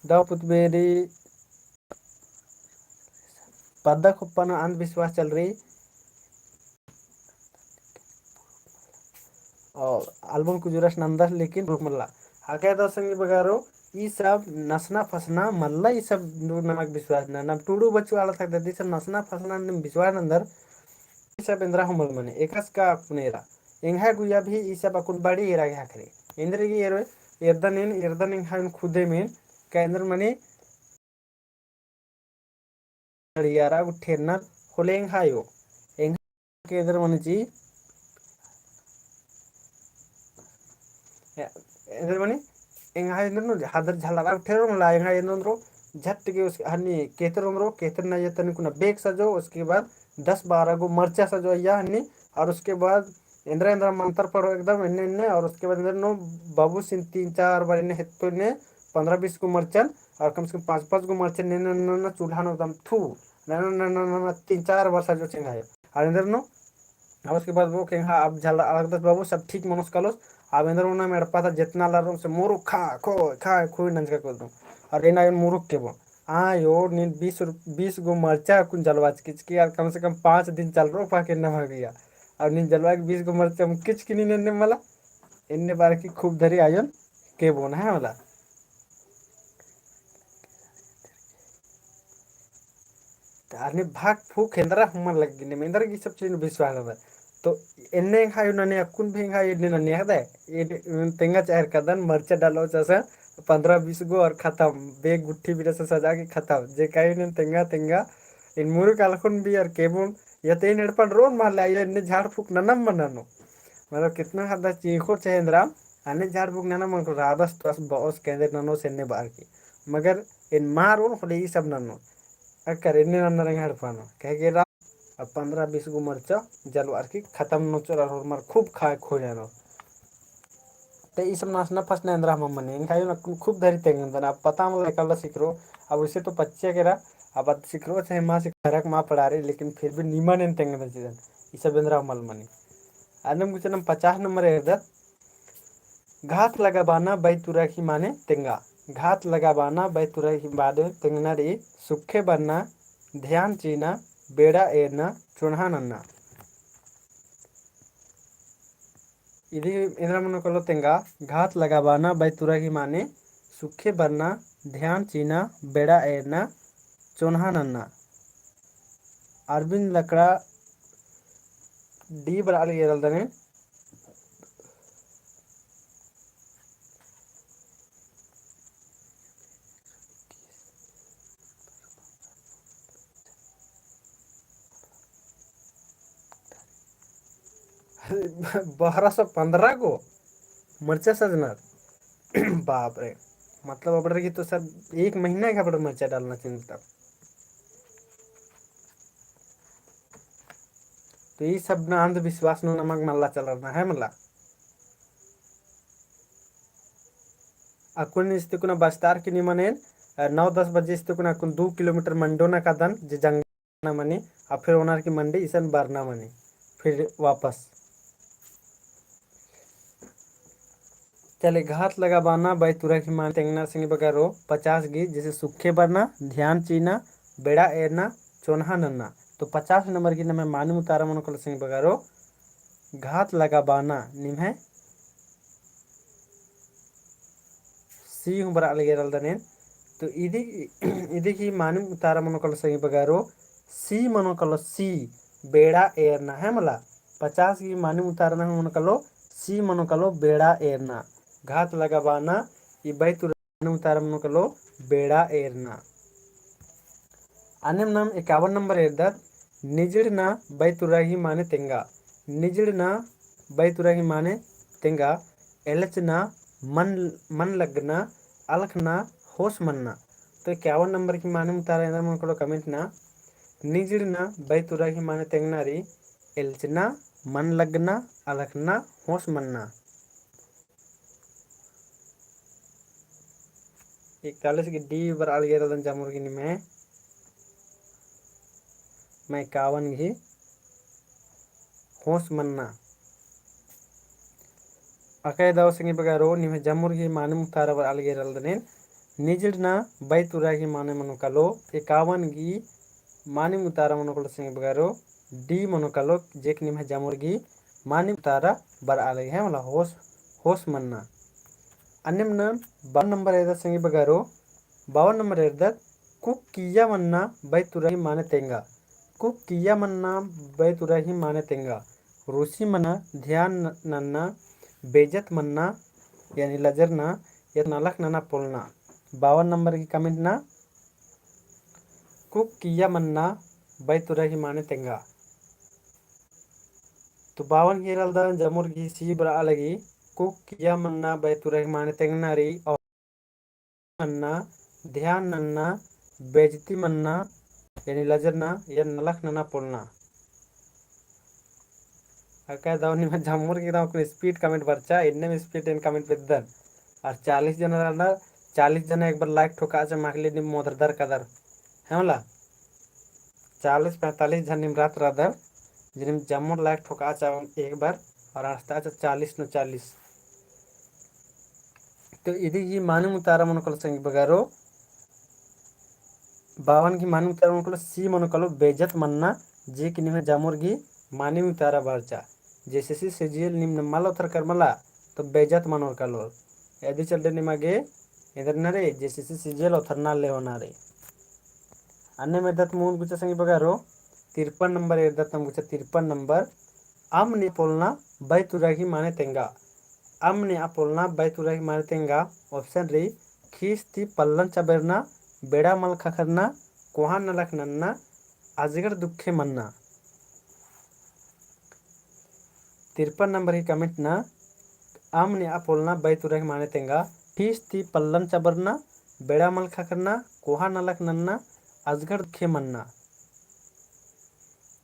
दाव पुतबेरी पदक हुप्पन अंधविश्वास चल रही और एल्बम कुजुरस नंदर लेकिन रुकमल्ला आगे तो संग बगारो ये सब नसना फसना मल्ला ये सब नमक विश्वास ना नम टूडू बच्चू आला तक ददी सब नसना फसना निम विश्वास नंदर ये सब इंद्रा हमल मने एकस का पुनेरा इंहा गुया भी ये सब अकुन बड़ी एरा घा करे इंद्र की एरो एरदन इंहा खुदे में केंद्र मने यारा गुठेरना होलेंग हायो एंग केंद्र मने जी इधर मनी इंगा इधर हादर झलरा ठेरो मला इंगा इधर झट के उस हनी केतर उमरो केतर ना ये तनी कुना बेग सजो उसके बाद 10-12 गो मरचा सजो या हनी और उसके बाद इंद्र इंद्र मंत्र पढ़ो एकदम इन्ने इन्ने और उसके बाद इधर नो बाबू सिंह 3-4 बार इन्ने हेतु ने 15-20 गो मरचन और कम से कम 5-5 गो मरचन ने न चूल्हा नो एकदम थू न 3-4 बार सजो चिंगायो और इधर नो और उसके बाद वो कहेंगे अब झल अलग बाबू सब ठीक मनोस कलोस अब इंद्र उन्ना में अड़पा था जितना ला से मुरुख खा खुई नंज का कर दूं और इना मुरुख के वो यो नी 20 गो मरचा कुन जलवा किचकी यार कम से कम 5 दिन चल रो पाके न भाग गया और नी जलवा के 20 गो मरचा किचकी नी ने मला इन्ने बार की खूब धरी आयन के बोना है मला आने भाग फूक इंद्रा हमन लग गिने इंद्र की सब चीज विश्वास है तो इन्ने खायो नने अकुन भी खायो इन्ने नने हदे ये तेंगा चार कदन मरचा डालो जैसा 15-20 गो और खत्म बेग गुट्ठी भी से सजा के खत्म जे कायो ने तेंगा तेंगा इन मुरु कालखुन भी और केबुन ये ते नड़पन रोन मार ला इन्ने झाड़ फूक ननम मननो मतलब कितना हद चीखो चेंद्रा अने झाड़ फूक ननम मन को राबस तो बॉस कहते ननो सेने बार की मगर इन मारो होले ई सब ननो अकर इन्ने नन्न रंग हड़पानो कह के अब 15-20 गो मरचा जलो आर की खत्म नोचर और मर खूब खाए खो जानो ते ई सब नाचना फसना इंद्रा हम मने इनखायो ना खूब धरी तेंगन अब पता हम लेकर सिकरो अब उसे तो पच्चे केरा अब सिकरो से मां से फरक मां पड़ा रही लेकिन फिर भी नीमन इन तेंगन सीजन ई सब इंद्रा मल मनी आनम कुछ नम 50 नंबर है इधर घात लगाबाना बैतुरही माने तेंगा घात लगाबाना बैतुरही माने तेंगना री सुखे बनना ध्यान चीना बेड़ा एरना चुन्हा नन्ना ఇది ఇంద్రమనకలో తెంగా घात लगाबाना बैतुरही माने सुखे बनना ध्यान चीना बेड़ा एरना चोन्हा नन्ना अरविंद लकड़ा डी बराल गेरल्दने बारह सौ 15 को मर्चा सजनर बाप रे मतलब अब की तो सर 1 महीना का बड़ा मर्चा डालना चिंता तो ये सब ना अंधविश्वास नो नमक मल्ला चल रहा है मल्ला अकुन इस्तिकुना बस्तार की निमनेन 9-10 बजे इस्तिकुना अकुन 2 किलोमीटर मंडोना का दन जे जंगना मनी और फिर ओनर की मंडी इसन बारना मनी फिर वापस चले घात लगाबाना बैतुरा की मान तेंगना सिंह बगारो 50 गी जैसे सूखे बरना ध्यान चीना बेड़ा एरना चोन्हा नन्ना तो 50 नंबर की नमे मानू उतारा मन को सिंह बगारो घात लगाबाना निम है सी हूँ बरा लगे रल्दने तो इदी इदी की मानू उतारा मन को सिंह बगारो सी मनो कलो सी बेड़ा एरना है मला 50 की मानू उतारना मन कलो सी मनो कलो बेड़ा एरना घात लगाबाना ई बैतुरा उतारा मन कलो बेड़ा एरना अनिम नाम 51 नंबर एरदत निजिड़ना बैतुराही माने तेंगा निजिड़ना बैतुराही माने तेंगा एलचना मन मन लगना अलखना होश मनना तो 51 नंबर की माने उतारा इधर मन को कमेंट ना निजिड़ना बैतुराही माने तेंगना री एलचना मन लगना अलखना होश मनना 41 की डी बर अलगेरदन जामुर की में मैं 51 घी होश मन्ना अकय दाव सिंगी बगारो निमे जमुर की माने मुतारा बर अलगे रल्दने निजिड़ना बैतुरा की माने मनो कलो 51 की माने मुतारा मनो कलो सिंगी बगारो डी मनो कलो जेक निमे जमुर की माने मुतारा बर अलगे है मतलब होश मन्ना अन्य 52 नंबर एदा सिंगी बगारो 52 नंबर एदा कुक किया मन्ना बैतुरा की माने तेंगा कुक किया मन्ना बैतुरा ही माने तेंगा रूसी मना ध्यान नन्ना बेजत मन्ना यानी लजरना या नलक नना पोलना 52 नंबर की कमेंट ना कुक किया मन्ना बैतुरा ही माने तेंगा तो 52 की रलदा जमुर की सी बरा अलगी कुक किया मन्ना बैतुरा ही माने तेंगना री और मन्ना ध्यान नन्ना बेजती मन्ना यानी लजरना या नलक नना पोलना अका दावनी में जमुर की दाव को स्पीड कमेंट बरचा इन्ने में स्पीड इन कमेंट पेदन और 40 जना रहना 40 जना एक बार लाइक ठोका चा माखली निम मोदरदर कदर है मला 40-45 जन निम रात रादर जिनिम जमुर लाइक ठोका चा एक बार और आस्ता चा 40 नो 40 तो इदी ये माने मुतारा मन कल संग बगारो 52 की माने मुतारा मन कल सी मन कलो बेजत मन्ना जे कि निमे जमुर की माने मुतारा बरचा जैसे सी सेजियल निम नमल उतर कर मला तो बेजत मनोर कलो यदि चल निमागे इधर नरे जैसे सी सेजियल उतर ना ले होना रे अन्य में दत्त मूल गुचा संग बगारो 53 नंबर दत्त गुचा 53 नंबर आमने पोलना बैतुराही माने तेंगा आमने पोलना बैतुराही माने तेंगा ऑप्शन रे खीस्ती पल्लन चबरना बेड़ा मल खखरना कोहा नलक नन्ना अजगर दुखे मन्ना 53 नंबर की कमेंट ना आमने पोलना बैतुराही माने तेंगा खीस्ती पल्लन चबरना बेड़ा मल खखरना कोहा नलक नन्ना अजगर दुखे मन्ना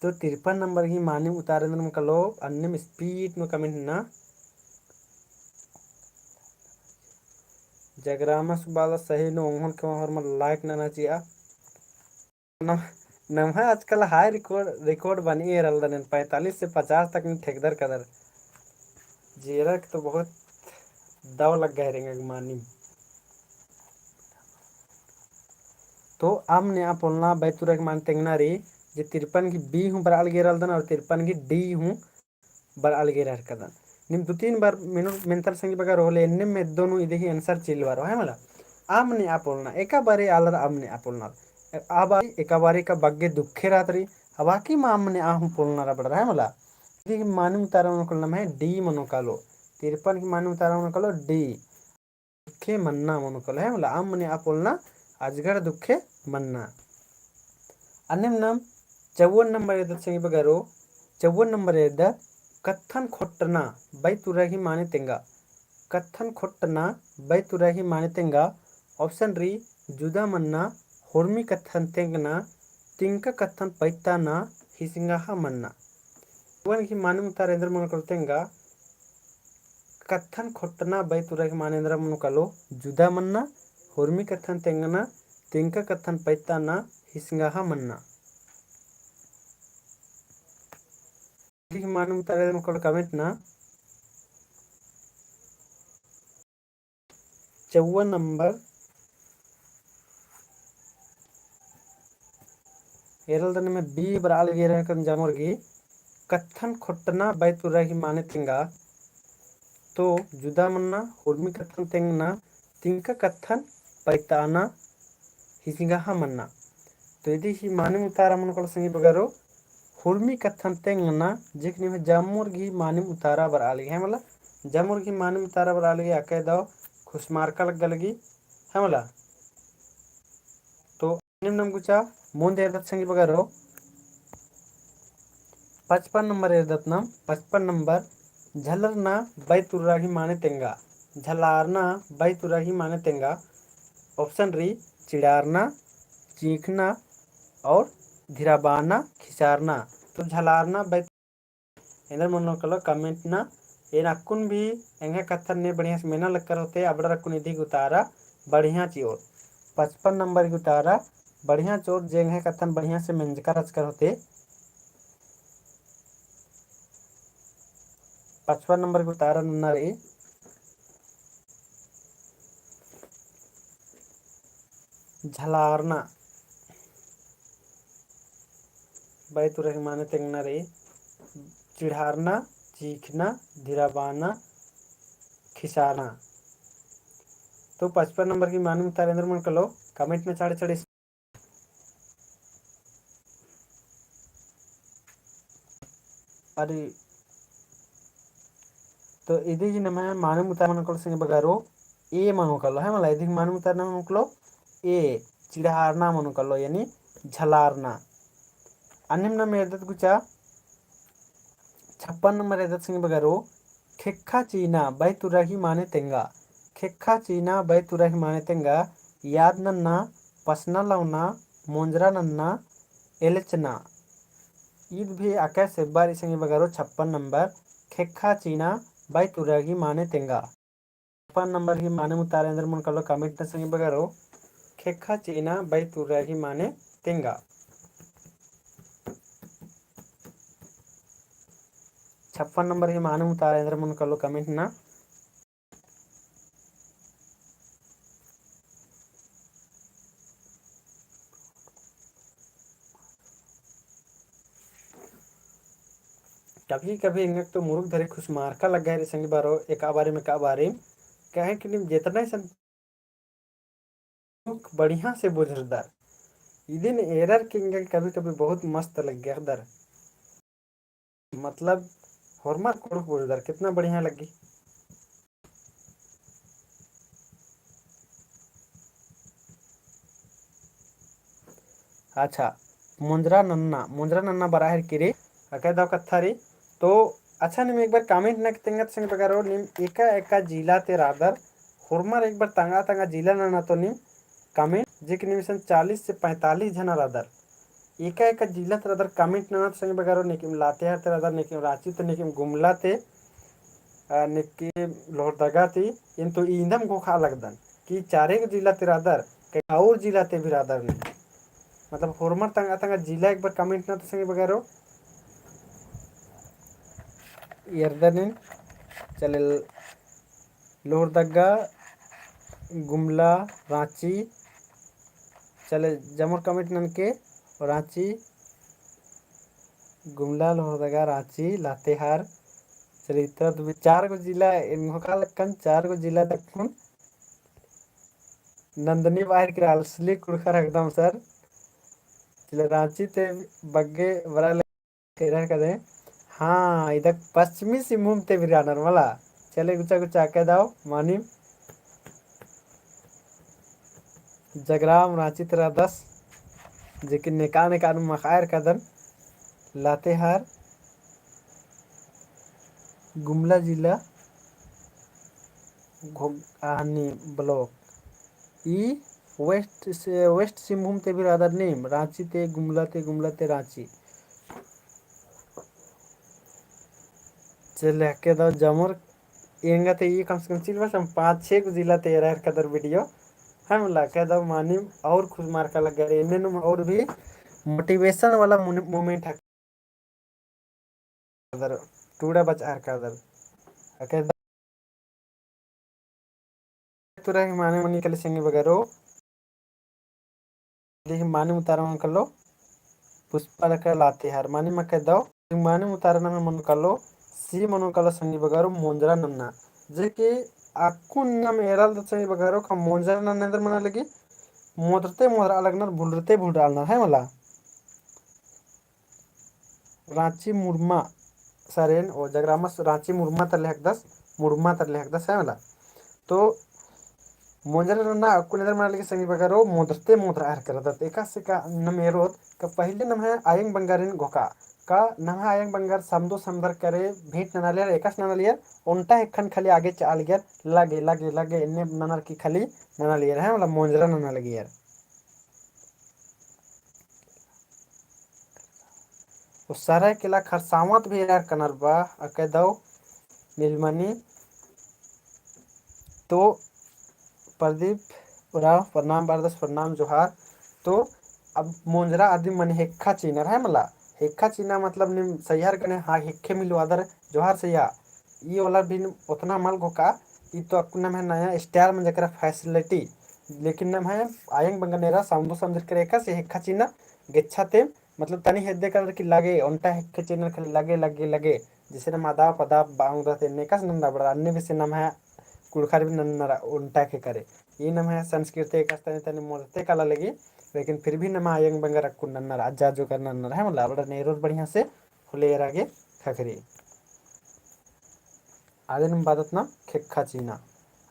तो 53 नंबर की मानिम उतारेंद्र में कलो अन्य स्पीड में कमेंट ना जगरामा सुबाला सही नो ओंगन के और मत लाइक ना चाहिए नम्हा आजकल हाई रिकॉर्ड बनी रहा 45 से 50 तक में ठेकदर कदर जीरा तो बहुत दाव लग गए रहेंगे मानी तो आमने आप बोलना बैतुरा के मान तेंगना रे जे 53 की बी हूँ बराल गेरल दन और 53 की डी हूँ बराल गेरर कदन निम 2-3 बार मेंतर संगी बगा रोले निम में दोनों इधे ही आंसर चिल बारो है मला आमने आप बोलना एका बारे आलर आमने आप बोलना अब एका बारे का बग्गे दुखे रात्रि अब आकी मामने आहू बोलना रा पड़ रहा है मला इधे मानू तारा मन कलम है डी मनो कालो 53 की मानू तारा मन कालो डी दुखे मन्ना मनो कल है मला आमने आप बोलना अजगर दुखे मन्ना अन्यम नाम 54 नंबर एदा संगी बगारो 54 नंबर एदा कत्थन खोट्टना बै तुरही माने तेंगा कत्थन खोट्टना बै तुरही माने तेंगा ऑप्शन री जुदा मन्ना होर्मी कत्थन तेंगना तिंका कत्थन पैताना हिसिंगा मन्ना वन की माने मुतारेंद्र मन करतेंगा कत्थन खोट्टना बै तुरही मानेंद्र मन कलो जुदा मन्ना होर्मी कत्थन तेंगना तिंका कत्थन पैताना हिसिंगा मन्ना मालूम कमेंट ना 54 नंबर एरल में बी बराल गे कन जामोरगी कत्थन खोट्टना बै तुरही माने तेंगा तो जुदा मन्ना उर्मी कत्थन तेंगना तिंका कत्थन पैताना हिसिंगा मन्ना तो यदि ही माने उतारा मन को संगी बगारो हुर्मी कत्थन तेंगना जिकनी में जामुर घी माने उतारा बर आली है मला जामुर घी माने उतारा बर आली आके दो खुशमार्का लग गलगी है मला तो निम्न गुचा मुंदे एरदत संगी बगारो 55 नंबर एरदत नाम 55 नंबर झलरना बै तुर्राही माने तेंगा झलारना बै तुर्राही माने तेंगा ऑप्शन री चिड़ारना चीखना और धीराबाना खिसारना तो झलारना बै इंदर मन कलो कमेंट ना ये नक्कुन भी एंगे कत्थन ने बढ़िया से मेना लग कर होते अब रक्कुन इधि उतारा बढ़िया चोर 55 नंबर की उतारा बढ़िया चोर जेंगे कत्थन बढ़िया से मेंजकर रच कर होते 55 नंबर की उतारा नन्ना रे झलारना बै तुरही माने तेंगना रे चिढ़ारना चीखना धीराबाना खिसारना तो 55 नंबर की मानू तारेंद्र मन कलो कमेंट में चढ़े चढ़े अरे तो इधी की नमे मानू मुतार मन कलो संगे बगारो ए मनो कलो है मला इधी मानू मुतार मन कलो ए चिढ़ारना मनो कलो यानी झलारना अन्यम नम एदत गुचा 56 नंबर एदत संगे बगारो खेखा चीना बै तुरही माने तेंगा खेखा चीना बै तुरही माने तेंगा याद नन्ना पसना लवना मोंजरा नन्ना एलचना ईद भी आकाश से बार संगे बगारो 56 नंबर खेखा चीना बै तुरही माने तेंगा 56 नंबर की माने मुतारेंद्र मन कलो कमेंट संगे बगारो खेखा चीना बै तुरही माने तेंगा 56 नंबर की माने मुतारेंद्र मन कलो कमेंट ना कभी कभी इंगक तो मुरुख धरे खुश मारका लग गए संगी बारो एक बारे में का बारे कहे कि जितना सन बढ़िया से बुझदार इदिन एरर किंग कभी कभी बहुत मस्त लग गया दर मतलब हॉर्मर कोड़ बुझदार कितना बढ़िया लगी अच्छा मुंजरा नन्ना बराहर किरे अके दाव कत्थारी तो अच्छा निम एक बार कमेंट न तेंगत संग बगारो निम एका एका जिला ते रादर हुरमर एक बार तंगा जिला ना तो निम कमेंट जे कि निम 40 से 45 जना रादर एका एका जिल्हा तर अदर कमेंट ननत संगे बगारो नेकिम लातेहार तर अदर नेकिम रांची तो नेकिम गुमला ते नेकिम लोहरदगा ती इंतु ईंदम गोखा लगदन कि चारे जिला ते अदर और जिला ते भी अदर नहीं मतलब होरमर तंगा तंगा जिला एक बार कमेंट नत संगे बगारो यर्दनिन चले लोहरदगा गुमला रांची चले जमर कमेंट नन के रांची गुमला लोहरदगा रांची लातेहार चले इतना तो 4 गो जिला इनका लक्कन 4 गो जिला तक नंदनी बाहर के असली कुड़खर एकदम सर चले रांची ते बग्गे बड़ा केरह कदे हाँ इधर पश्चिमी सिंहभूम ते बिरानर मला चले गुचा गुचा के दाओ मानी जगराम रांची तेरा 10 जेकिन निकान निकान मखायर कदन लातेहार गुमला जिला घोगानी ब्लॉक ई वेस्ट सिंहभूम ते भी रादर नेम रांची ते गुमला ते रांची चले के दो जमर एंगा ते ये कम से कम चिल्वा सम 5-6 को जिला ते रह कदर वीडियो हम ला के दो मानी और खुश मार का लग गए इन्हें और भी मोटिवेशन वाला मोमेंट है कदर टूड़ा बचा कदर के तुरा माने मनी कल संगे वगैरह देखिए माने उतारा मन कर लो पुष्पा रखा लाते हार माने मके दो माने उतारा ना मन कर लो सी मनो कल संगे वगैरह मोंजरा नन्ना जे के आकुन ना मेरल तो संगे वगैरह का मोंजरा नन्ना इधर मना लगी मोदरते मोदरा अलग ना भूलते भूल डालना है मला रांची मुरमा सरेन और जगरामस रांची मुरमा तर लेहक 10 मुरमा तर लेहक 10 है मला तो मोंजरा नन्ना अकुन इधर मना लगी संगे वगैरह मोदरते मोदरा हर कर दत एका से का नमेरोत का पहले नम है आयंग बंगारिन घोका का नम है आयंग बंगार समदो समदर करे भेंट ननालियर एकास ननालियर उनटा एकखन खाली आगे चाल गया लगे लगे लगे इन्ने ननर की खाली ननालियर है मतलब मोंजरा नना लगी यार उस सारा किला खरसावत भी यार कनरबा अके दो नीलमणि तो प्रदीप उराव प्रणाम बारदस प्रणाम जोहार तो अब मोंजरा आदि मन हेक्खा चीनर है मला हेक्खा चीना मतलब निम सैयार कने हाँ हेक्खे मिलो अदर जोहार सैया ये वाला भी उतना मल गोका ये तो अपना में नया स्टाइल में जकरा फैसिलिटी लेकिन नम है आयंग बंगनेरा साउंडो समझ कर एका से हेक्खा चीना गेच्छाते मतलब तनी हेदे कर कि लगे उनटा हेक्खे चीना खाली लगे लगे लगे जैसे ना मादा पदा बाउंदा ते नेकास नंदा बड़ा अन्य भी से नम है कुड़खार भी नन्नरा उल्टा के करे ये नम है संस्कृति का तने तने मोरते काला लगी लेकिन फिर भी नमा आयंग बंगा रखु नन्नरा अज्जा जो कर नन्नरा है मतलब बड़ा नेरोर बढ़िया से खुले आगे खखरी आदे नम बादत नाम खेखा चीना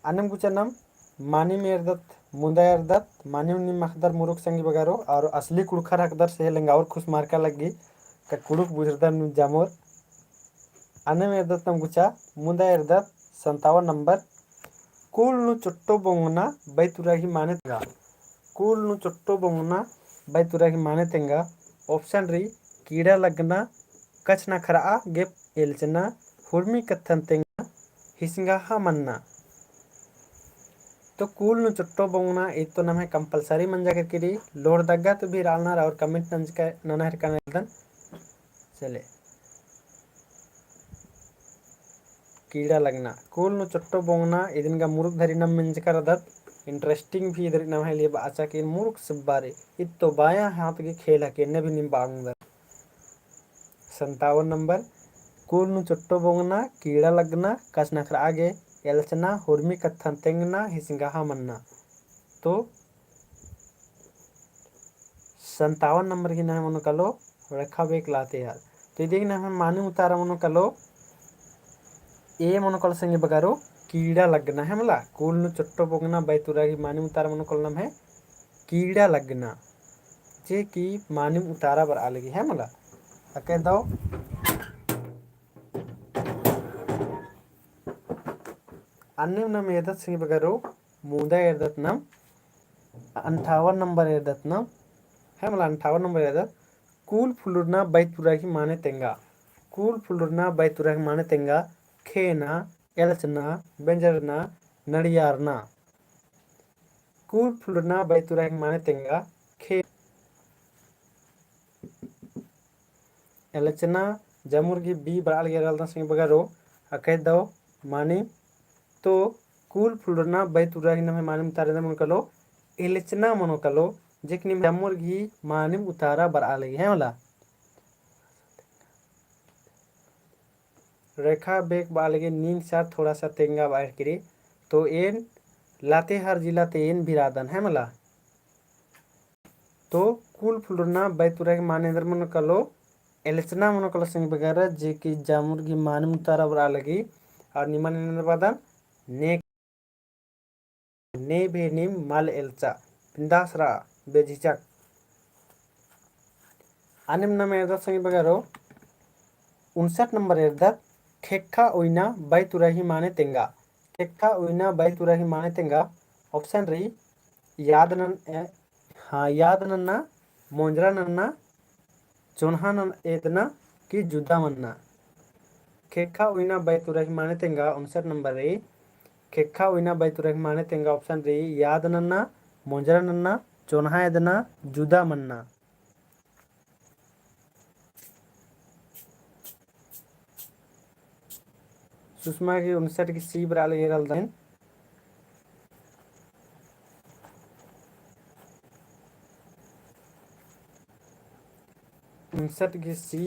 अनम कुछ नाम मानी मेरदत मुंदा एरदत मानी उन्नी मखदर मुरुक संगी बगारो और असली कुड़खर हकदर से लेंगा और खुश मार का लगी का कुड़ुक बुझरदा जामोर अनम एरदत नम गुचा मुंदा एरदत 57 नंबर ಕೂಳ್ನು ಚೊಟ್ಟೋ ಬೊಂಗುನ ಬೈತುರಾಗಿ ಮಾನೆ ತೆಂಗ ಕೂಳ್ನು ಚೊಟ್ಟೋ ಬೊಂಗುನ ಬೈತುರಾಗಿ ಮಾನೆ ತೆಂಗ ऑप्शन री कीड़ा लगना कच ना खरा गेप एलचना हुर्मी कथन तेंगा हिसंगा मन्ना तो कूल नु चुट्टो बंगना एक तो नाम है कंपलसरी मंजा करके री लोड दग्गा तो भी रालना और कमेंट नंज का ननहर का नदन चले कीड़ा लगना कूल नु चुट्टो बंगना इदिन का मुरुक धरी नम मंज कर दत इंटरेस्टिंग भी इधर नाम है लिए अच्छा के मुरुक सब्बारे इत तो बाया हाथ के खेल है के ने भी निम बांगदर 57 नंबर कूल नु चुट्टो बंगना कीड़ा लगना कच नखर आगे एलचना हुर्मी कथन तेंगना हिसिंगा मन्ना तो 57 नंबर की ना मनो कलो रखा बेक लाते यार तो ये देखना हम माने उतारा मनो कलो ए मनो कल संगे बगारो कीड़ा लगना है मला कूल नु चुट्टो बंगना बैतुरा की माने उतारा मनो कल नाम है कीड़ा लगना जे की माने उतारा बर आ लगी है मला अके दो अन्य नाम एदत सिंह बगरो मुदा एदत नाम 58 नंबर एदत नाम है मला 58 नंबर एदत कूल फुलुरना बैतुराही माने तेंगा। कूल फुलुरना बैतुराही माने तेंगा खेना एलचना बेंजरना नड़ियारना। कूल फुलुरना बैतुराही माने तेंगा खे एलचना जमुर्गी बी बड़ाल गेरल संग बगारो अकह दो मानी तो कूल फुलुरना बैतुराही नमे मानिम तारे मन कलो एलचना मनो कलो जेकनी जमुर्गी मानिम उतारा बड़ाल है वाला रेखा बेक बालगे नींद सार थोड़ा सा तेंगा बाहर करे तो एन लातेहार जिला ते एन बिरादन है मला तो कुल फुलुरना बैतुराही मानेंद्र मन कलो एलचना मन कलो संग बगैर जे कि जामुर्गी मानिम उतारा बड़ा लगी और निमन बादन ने ने बेनिम माल एलचा बिंदासरा बेझिझक आनिम नम एरदत संग बगैरो 59 नंबर एरदत खेक्का उइना बैतुराही माने तेंगा। खेक्का उइना बैतुराही माने तेंगा ऑप्शन री याद नन्ना मोंजरा नन्ना चोन्हा एदना की जुदा मन्ना। खेक्का उइना बैतुराही माने तेंगा 59 नंबर रे खेक्का उइना बैतुराही माने तेंगा ऑप्शन री याद नन्ना मोंजरा नन्ना चोन्हा एदना जुदा मन्ना। सुषमा की 59 की सी बराल गेरल दिन 59 की सी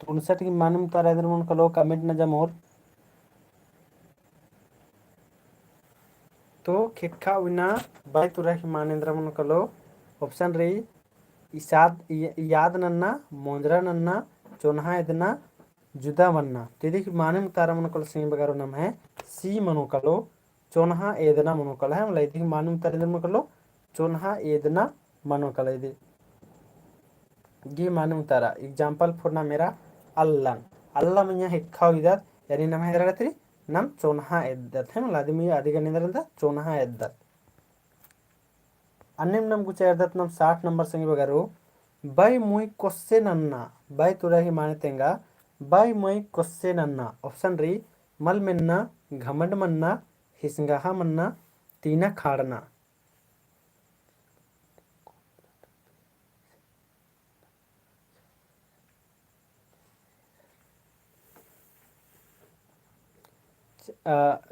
59 की मानम तारा मन कलो कमेंट न जमोर तो खेक्का उइना बैतुराही मानेंद्र मन कलो ऑप्शन री याद नन्ना मोंजरा नन्ना चोन्हा एदना जुदा मन्ना तेदी मानिम तारा मन कलो सिंह बगारो नाम है सी मनो कलो चोन्हा एदना मनो कलो है मतलब इदी मानिम तारा मन कलो चोन्हा एदना मनो कलो इदी गी मानिम तारा एग्जांपल फॉर ना मेरा अल्लन अल्ला में यहाँ हिक्का इधर यानी नाम है इधर नम चोन्हा एद्दत है मतलब आदमी आदि का निंदर चोन्हा एद्दत अन्यम नम कुछ एद्दत नम 60 नंबर संग बगारो बाई मुई कोस्से नन्ना बाई तुरा ही माने तेंगा बाई मुई कोस्से नन्ना ऑप्शन री मल मन्ना घमंड मन्ना हिसंगाहा मन्ना तीना खाड़ना।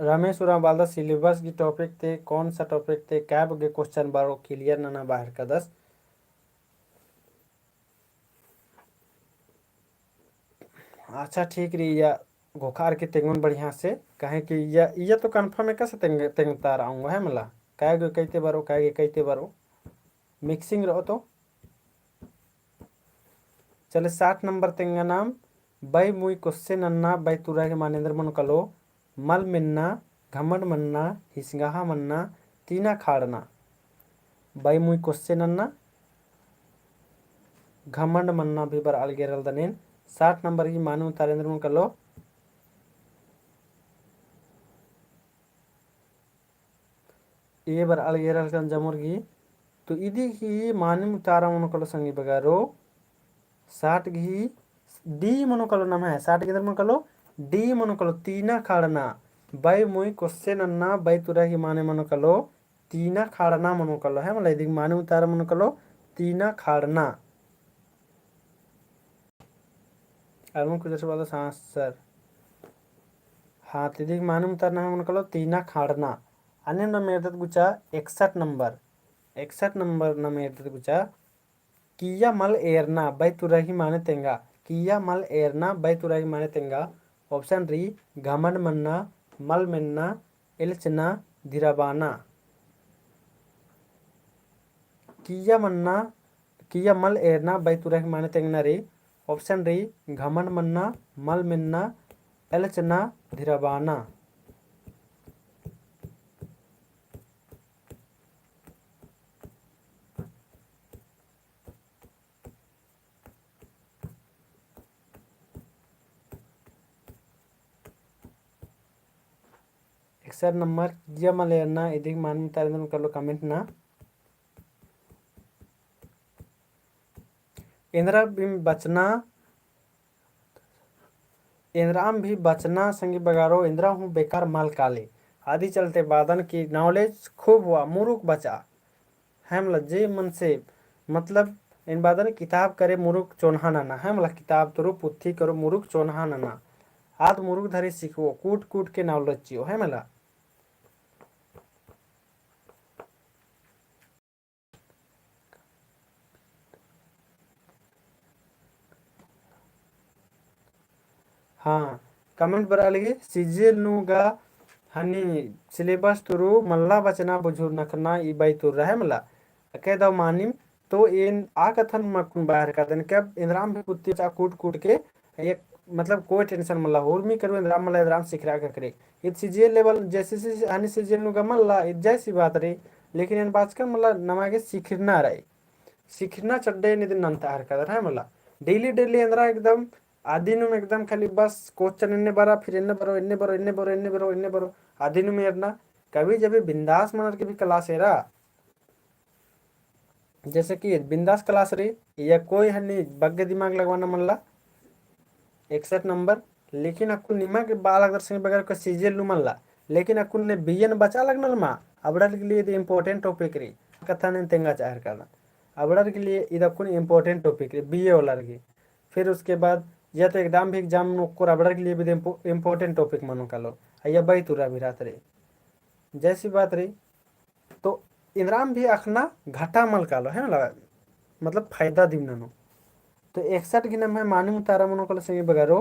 रमेश उरा बालदा सिलेबस की टॉपिक थे कौन सा टॉपिक थे क्या बगे क्वेश्चन बारो क्लियर ना बाहर का दस अच्छा ठीक रही या घोखार के तेंगुन बढ़िया से कहे कि या तो कन्फर्म है कैसे तेंग तार आऊँगा है मला काय कहते बारो मिक्सिंग रहो तो चले 60 नंबर तेंगा नाम बाई मुई क्वेश्चन अन्ना बाई तुरा के मानेंद्र मन कलो मल मिन्ना घमंड मन्ना हिसंगाहा मन्ना तीना खाड़ना बाई मुई क्वेश्चन अन्ना घमंड मन्ना भी बर अलगेरल दनेन 60 नंबर की मानू तारेंद्र मन कलो ये बर अलगेरल कन जमुर्गी तो इदी की मानम तारा मन कलो संगी बगारो 60 की डी मनो कलो नाम है 60 के मन कलो डी मनो कलो तीना खाड़ना बाई मुई क्वेश्चन अन्ना बाई तुरा की माने मनो कलो तीना खाड़ना मनो कलो है मतलब इदी मानम तारा मनो कलो तीना खाड़ना अरुण कुछ वाला हाँ सर हाँ तिदी मानम तारा मन कलो तीना खाड़ना अन्य नंबर एरदत गुचा 61 नंबर नंबर एरदत गुचा किया मल एरना बाई तुराही माने तेंगा किया मल एरना बाई तुराही माने तेंगा ऑप्शन री घमंड मन्ना मल मन्ना एलचना धीराबाना किया मल एरना बाई तुराही माने तेंगना रे ऑप्शन री घमंड मन्ना मल मन्ना एलचना धीराबाना। एक्सर नंबर मलेरना इदी मान मुतारन कलो कमेंट ना इंद्रा भी बचना संगी बगारो इंद्रा हूँ बेकार माल काले आदि चलते बादन की नॉलेज खूब हुआ मुरुख बचा है मतलब जे मन से मतलब इन बादन किताब करे मुरुख चोन्हा नाना है मतलब किताब तोरो पुथी करो मुरुख चोन्हा नाना हाथ मुरुख धरी सीखो कूट कूट के नॉलेज चियो है मला हाँ कमेंट बरालिगे सीजियल नुगा हनी सिलेबस तुरु मल्ला बचना बुझुर नखना ई बाई तुर रहे मला के दो मानिम तो इन आ कथन मकुन बाहर का देन कब इंद्राम भी कुत्ती चा कूट कूट के एक मतलब कोई टेंशन मल्ला उर्मी करू इंद्राम मल्ला इंद्राम सीख रहा करे इत सीजियल लेवल जैसे से हनी सीजियल नुगा मल्ला इत जैसी बात रही लेकिन इन बात का मल्ला नमागे सीखना रही सीखना चड्डे निदिन नंता हर कदर है मला डेली डेली इंद्रा एकदम आदिनु में एकदम खाली बस क्वेश्चन इन्ने बारा फिर इन्ने बरो इन्ने बरो इन्ने बरो इन्ने बरो इन्ने बरो आदिनु में इतना कभी जब बिंदास मनर के भी क्लास है रहा जैसे कि बिंदास क्लास रही या कोई हन्नी बग्गे दिमाग लगवाना मनला 61 नंबर लेकिन अक्कुल निमा के बाल अगर से बगैर का सीजियल नु मनला लेकिन अक्कुल ने बियन बचा लगनल मा अबड़र के लिए इम्पोर्टेंट टॉपिक रही कथा ने तेंगा चाहर करना अबड़र के लिए इदक्कुन इम्पोर्टेंट टॉपिक रही बीए वाला रही फिर उसके बाद या तो एग्जाम को रबड़ के लिए भी इम्पोर्टेंट टॉपिक मानो का लो या बई तुरा भी रात रही जैसी बात रही तो इंद्राम भी अखना घाटा मल का लो है ना मतलब फायदा दिमनो तो 61 गिनम है मानी मुतारा मनो कलो संगी बगारो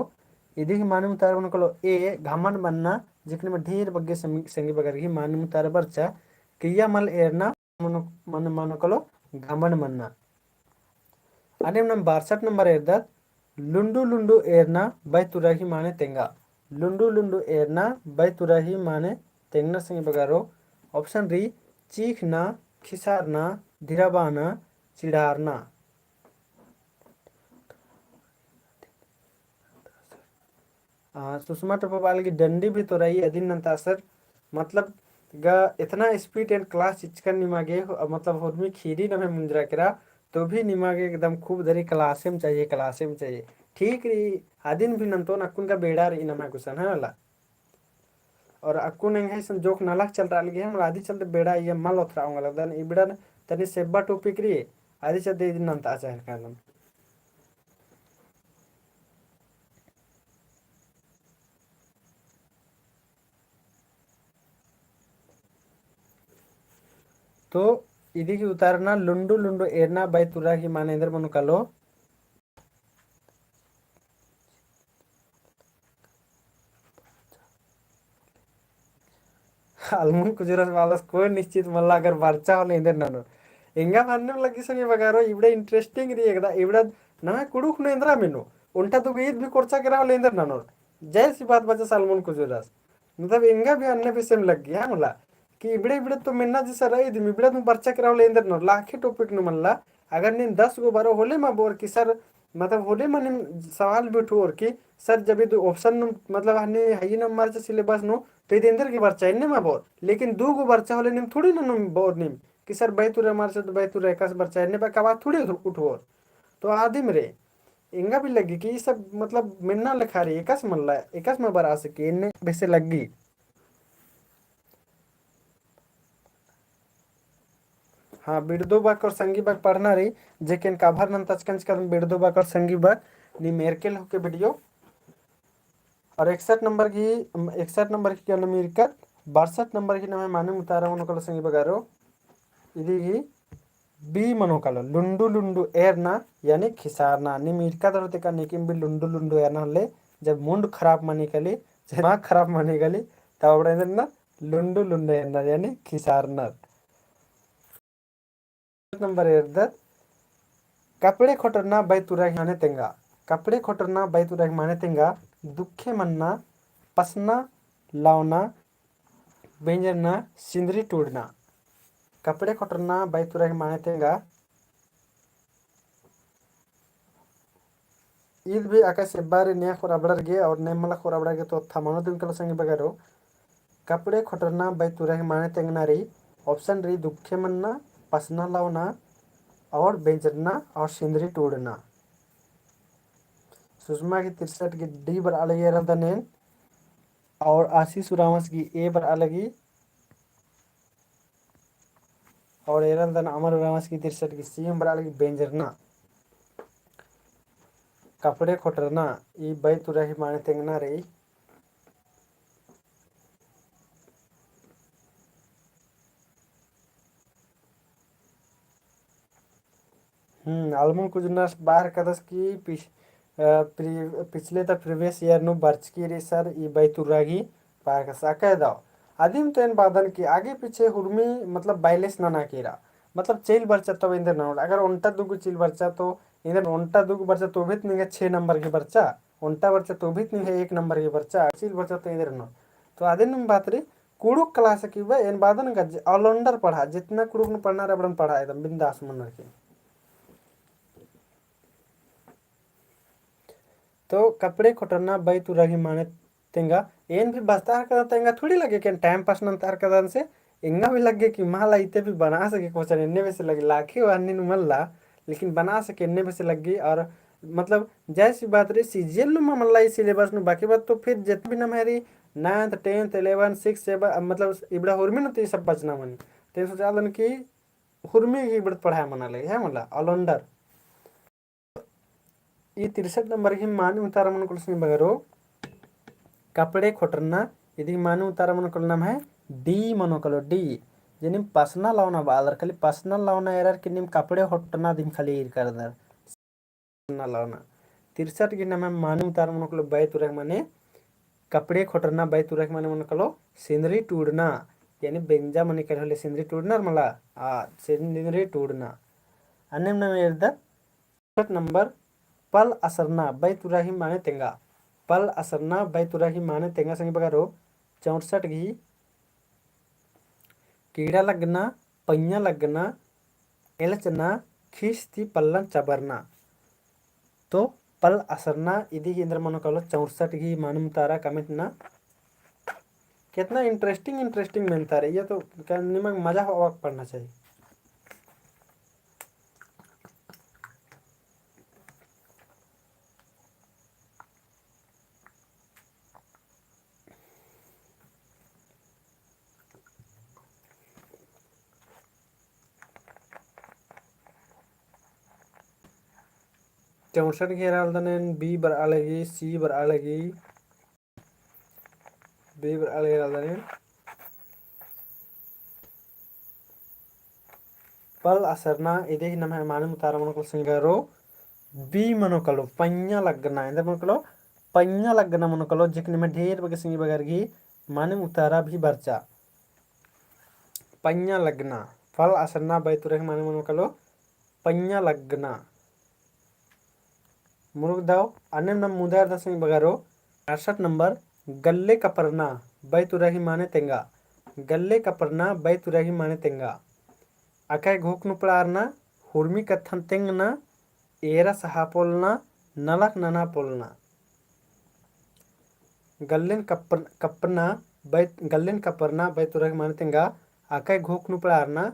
इदी ही मानी मुतारा मनो कलो ए घमन बनना जिकने में ढेर बग्गे संगी बगर ही मानी मुतारा बरचा क्रिया मल एरना मनो मनो कलो घमन बनना अने नम 62 नंबर एरदा लुंडू लुंडू एरना बै तुराही माने तेंगा लुंडू लुंडू एरना बै तुराही माने तेंगना संगे बगारो ऑप्शन री चीखना खिसारना धिराबाना चिढ़ारना सुषमा टोपाल की डंडी भी तो रही अधीन नंता सर मतलब गा इतना स्पीड एंड क्लास चिचकन निमागे मतलब होदमी खीरी नमे मुंजरा करा तो भी निमागे एकदम खूब धरी क्लासे में चाहिए ठीक रही आदिन भी नंतो अक्कुन का बेड़ा रही नमा कुसन है वाला और अक्कुन है सन जोक नालक चल रहा लगे हम आदि चलते बेड़ा ये मल उतरा होगा लगदा ई बेड़ा तनी सेब्बा टॉपिक रही आदि चलते दिन नंता चाहे कादम तो इदी की उतारना लुंडू लुंडू एरना बाई तुरा की मानेंद्र मनु कलो अल्मुन कुजरस वालस कोई निश्चित मल्ला अगर वर्चा हो लेंदर ननो इंगा भन्ने लगी संगे बगारो इबड़े इंटरेस्टिंग री एकदा इबड़ा नमे कुडुक नेंद्रा मेनो उल्टा तो गईत भी कोर्चा करा लेंदर ननो जैसी बात बचा सलमन कुजरस मतलब इंगा भी अन्य भी सेम लग गया मला कि इबड़े इबड़े तो मिन्ना जैसा रही थी इबड़े तुम पर्चा कराव लेंदर नो लाखे टॉपिक नु मल्ला अगर ने 10 गो बारो होले मा बोर की सर मतलब होले मन सवाल भी उठो और की सर जब तो ऑप्शन मतलब हने हई नंबर से सिलेबस नो तो इधर अंदर की बर्चा इन्ने मा बोर लेकिन दो गो बर्चा होले निम थोड़ी ना बोर निम कि सर बैतुर हमारे से तो बैतुर एकास बर्चा इन्ने बा कवा थोड़ी उठो तो आदिम रे इंगा भी लगी कि सब मतलब मिन्ना लिखा रही एकस मल्ला एकस में बरा सके इन्ने वैसे लगी हाँ बिरदो बाग और संगी बाग पढ़ना रही जेकेन काभर नन तचकंच कर बिरदो बाग और संगी बाग नी मेरकेल होके वीडियो और 61 नंबर की क्या नमीरकर 62 नंबर की नमे माने मुतारा मनोकल संगी बगारो इदी बी मनोकल लुंडू लुंडू एरना यानी खिसारना निमीरका दरते का निकिम भी लुंडू लुंडू एरना ले जब मुंड खराब मानी कली दिमाग खराब मानी कली तब ना लुंडू लुंडू एरना यानी खिसारना नंबर एरदत कपड़े खोटरना बै तुरा माने तेंगा कपड़े खोटरना बै तुरा माने तेंगा दुखे मन्ना पसना लावना बेंजरना सिंदरी टूटना कपड़े खोटरना बै तुरा माने तेंगा ईद भी आकाश से बारे नया खोराबड़र गे और नेमला खोराबड़ा गे तो थमानो तुम कल संगे बगारो कपड़े खोटरना बैतुरा माने तेंगना रे। ऑप्शन री दुखे मन्ना, पसना लावना और बेंचरना और सिंदरी टूटना। सुषमा की 63 की डी पर अलगी रंदनेन और आशीष उरावस की ए पर अलगी और एरंदन अमर उरावस की 63 की सी पर अलगी बेंजरना। कपड़े खोटरना ई बैतुरा माने तेंगना रे। आलमन कुछ बाहर कदस की पिछले द प्रीवियस ईयर नु बर्च की रे सर ई बैतुरागी बाहर का साके दाव आदिम तो इन बादन की आगे पीछे हुरमी मतलब बाइलेस ना केरा मतलब चेल बर्चा तो इंदर ना अगर उल्टा दुगु चेल बर्चा तो इंदर उल्टा दुगु बर्चा तो भी नहीं है 6 नंबर की बर्चा उल्टा बर्चा तो भी नहीं है 1 नंबर की बर्चा चेल बर्चा तो इंदर ना तो आदिम बात रे कुड़ुक क्लास की बा इन बादन का ऑलराउंडर पढ़ा जितना कुड़ुक न पढ़ना रे पढ़ा एकदम बिंदास मन के। तो कपड़े खोटरना बैतुरागी माने तेंगा एन भी बस्तार कदा तेंगा थोड़ी लगे कि टाइम पास नंतर कदन से इंगा भी लगे कि माला इते भी बना सके क्वेश्चन इन्ने में से लगे लाखे वानी मल्ला लेकिन बना सके इन्ने में से लगी और मतलब जैसी बात रही सीजीएल नु मल्ला इस सिलेबस नु बाकी बात तो फिर जितना भी ना मेरी 9th 10th 11 6 7 मतलब इबड़ा हुरमी न तो ये सब बचना मनी ते सोचा दन कि हुरमी की इबड़ पढ़ाया मना लगे है मतलब ऑलराउंडर ಈ 63 ನಂಬರ್ಗೆ ಮಾನಿ उतार मन कुछ बगरो कपड़े खोटरना यदि मानी उतार मन कुल नाम है डी मनो कलो डी जिनिम पसना लावना बालर खाली पसना लावना एरर कि निम कपड़े होटना दिन खाली ईर कर दर ना लावना 63 की नाम है मानी उतार मन कलो बैत उरक माने कपड़े खोटरना बैत उरक माने मन कलो सिंदरी टूटना यानी बेंजा मने कर होले सिंदरी टूटना मला आ सिंदरी टूटना अन्य नाम एरदा नंबर पल असरना बैतुराही माने तेंगा पल असरना बैतुराही माने तेंगा संग बगारो 64 की कीड़ा लगना पैया लगना एलचना खींचती पल्लन चबरना। तो पल असरना इदी की इंद्र मनो कलो 64 की मानुम तारा कमेंट ना कितना इंटरेस्टिंग मिलता रही है तो क्या निमक मजा पड़ना चाहिए। चौसठ घेरा बी बर अलगी सी बर अलगी बी बर अलगी पल असरना इदे नम है माने मुतारा मन को सिंगारो बी मनो कलो पन्या लगना इंदर मन कलो पन्या लगना मन कलो जिकने में ढेर बगे सिंगी बगरगी माने मुतारा भी बरचा पन्या लगना फल असरना बैतुरे माने मन कलो पन्या लगना मुरुग दाव अन्य नम मुदार दसिंग बगरो 68 नंबर गल्ले कपरना बैतुरही माने तेंगा गल्ले कपरना बैतुरही माने तेंगा अकाय घोकनु पड़ारना हुर्मी कथन तेंगना एरा सहा पोलना नलक नना पोलना गल्लेन कपरना बैतुरही माने तेंगा अकाय घोकनु पड़ारना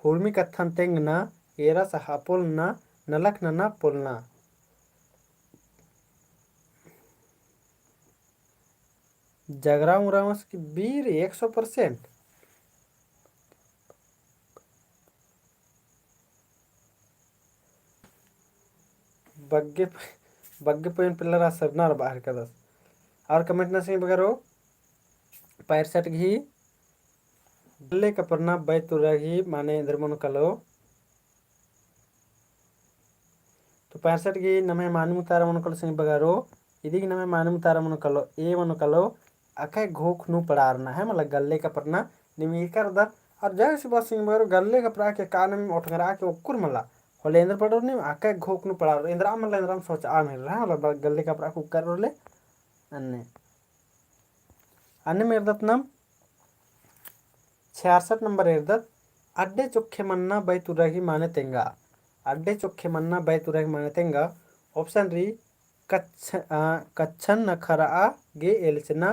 हुर्मी कथन तेंगना एरा सहा पोलना नलक नना पोलना। जगरा उरावस की बीर 100% बग्गे बग्गे पोइन पिल्लर सरनार बाहर का दस और कमेंट ना सही बगरो 65 घी गल्ले कपरना बैतुरा घी माने इधर मन कलो तो 65 घी नमे मानू मुतारा मन कलो सही बगरो इदी नमे मानू मुतारा मन कलो ए मन कलो अखे घोख नु पड़ारना है मतलब गल्ले कपरना निमी कर दा और जय से बस सिंह बगरो गल्ले कपरा के कान में उठगरा के ओकुर मला होले इंद्र पड़ो नि आके घोक नु पड़ार इंद्रा मन इंद्रा सोच आ मिल रहा है गल्ले कपरा को कर रोले अन्ने अन्ने मेरे दत नाम 66 नंबर एरदत अड्डे चोखे मन्ना बैतुराही माने तेंगा अड्डे चोखे मन्ना बैतुराही माने तेंगा ऑप्शन री कच्छन नखरा गे एलचना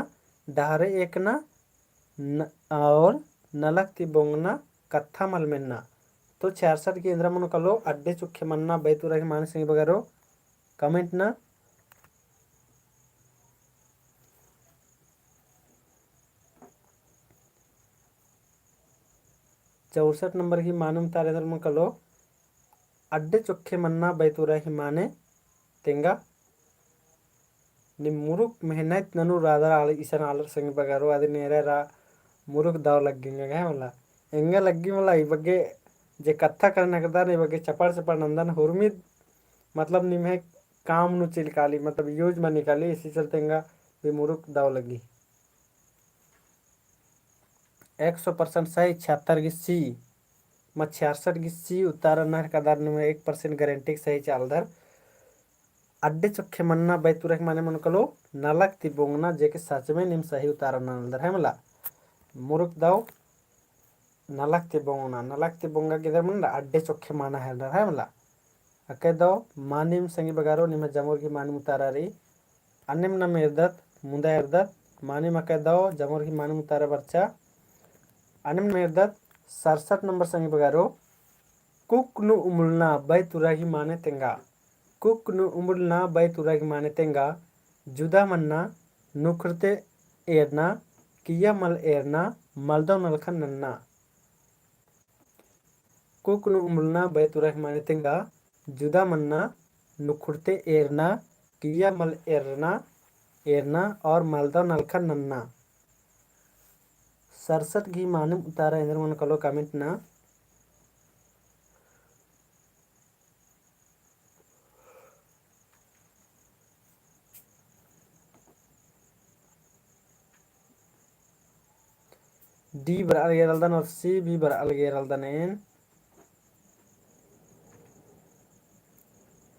डारे एकना और नलक ती बोंगना कत्था मलमेन्ना। तो 66 केंद्र मन कलो अड्डे चुखे मन्ना बैतुरा की मानसिंग बगैरो कमेंट ना। 64 नंबर की मानम तारेंद्र मन कलो अड्डे चुखे मन्ना बैतुरा की माने तेंगा मुरुक मेहनत ननु राधा आल इसन आलर संग बगारो अदि नेरे रा मुरुक दाव लग्गिंगा मला ಎಂಗ ಲಗ್ಗಿ ಮಲ್ಲ ಈ ಬಗ್ಗೆ जे कत्था करना करता ने बगे चपड़ चपड़ नंदन हुरमित मतलब निम्हे काम नु चिलकाली मतलब यूज में निकाली इसी चलते भी मुरुक दाव लगी 100% सही 76 की सी म 66 की सी उतारा नर कदार में 1% गारंटी सही चाल दर अड्डे चुखे मन्ना बैतुरक माने मन कलो नलक ती बोंगना जे के सच में निम सही उतारा नंदर है मला मुरुक दाव नलक ते बोंगा किधर मन अड्डे चोखे माना है मला अके दो मानिम संगी बगारो निम जमोर की मानिम उतारा री अन्यम नम इर्दत मुंदा इर्दत मानिम अके दो जमोर की मानिम उतारा बच्चा अन्यम नम इर्दत 67 नंबर संगी बगारो कुक नु उमुलना बै तुरा की माने तेंगा कुक नु उमुलना बै तुरा की माने तेंगा जुदा मन्ना नुखरते एरना किया मल एरना मलदो नलखन नन्ना कुकनु उमुलना बैतुरा माने तेंगा जुदा मन्ना नुखुरते एरना किया मल एरना और मलदा नलखा नन्ना 67 की मानम उतारा इंद्र मन कलो कमेंट ना। डी बर अलगेरल्दन और सी बी बर अलगेरल्दनेन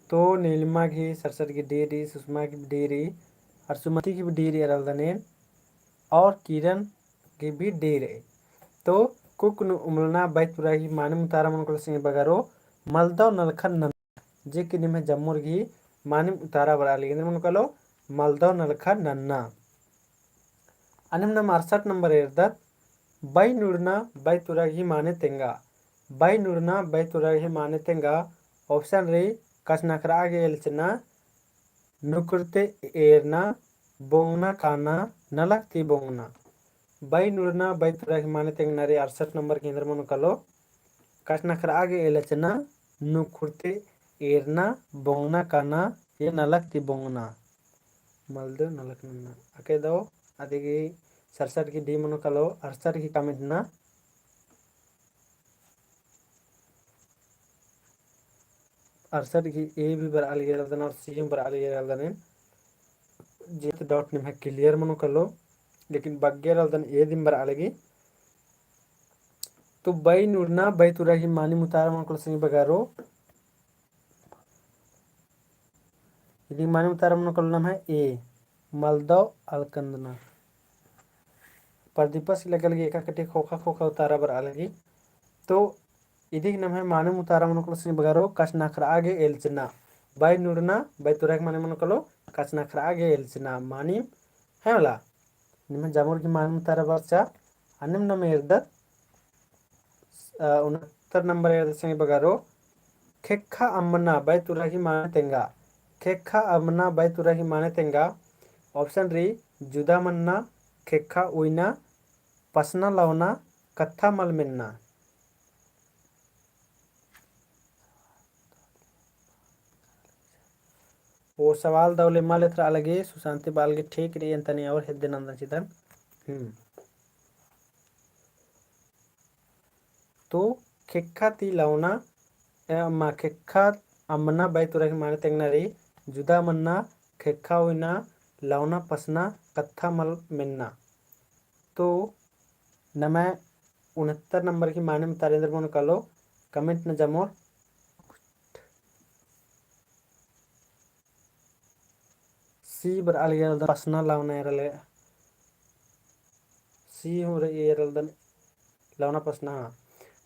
तो नीलिमा की 67 की डेरी सुषमा की डेरी और सुमति की भी डेरी अलदनेन और किरण की भी डेरे तो कुक नु उमलना बैतुरा की मानम उतारा मन को सिंह बगारो मलदो नलखन नन जे कि निमे जम्मुर की मानम उतारा बरा लेकिन मन कलो मलदो नलखा नन्ना अनिम नम 68 नंबर एरदत बै नुरना बैतुरा की माने तेंगा बै नुरना बैतुरा की माने तेंगा ऑप्शन रे कसनखरा आगे एलचना नुकुरते एरना बोंगना काना नलक ती बोंगना बै नुरना बैतुरा की माने तेंगना रे 68 नंबर केंद्र मन कलो कसनखरा आगे एलचना नुकुरते एरना बोंगना काना ये नलक ती बोंगना मलदो नलक नन्ना अके दो अदिगी 67 की डी मन कलो 68 की कमेंट ना। अरसठ की ए भी बर अलगेरल्दन और सी बर अलगेरल्दन जेत डॉट निम क्लियर मनो कलो लेकिन बग्गेरल्दन ए दिन बर अलगी तो बै नुरना बै तुरा की मानी मुतारा मन कलो सिंह बगारो यदि मानी मुतारा मन कलो नाम है ए मलदो अलकंदना प्रदीपस लगल एका कटे खोखा खोखा उतारा बर अलगी तो इदी नाम है माने मुतारा मन कलो सिंह बगारो कसनाखरा आगे एलचना बै नुरना बै तुरा माने मन कलो कसनाखरा आगे एलचना मानी है वाला निम जामुर की माने मुतारा बच्चा अन्यम नम एरदत 69 नंबर एरदत सिंह बगारो खेखा अम्मना बै तुरा की माने तेंगा खेखा अम्मना बै तुरा की माने तेंगा ऑप्शन री जुदा मन्ना खेखा उइना पसना लावना कत्था मलमेन्ना वो सवाल दवले मालेत्र अलगे सुशांति बालगे ठीक री अंतनी और हेद्दे नंदन चिदन तो खेखा ती लावना मा खेखा अम्मना बै तुरा की माने तेंगना रे जुदा मन्ना खेखा हुइना लावना पसना कत्था मल मेन्ना तो नमै 69 नंबर की माने में तारेंद्र मन कलो कमेंट न जमोर सी बर अलगेरल्दन पसना लावना एरले सी हो रे एरल्दन लावना पसना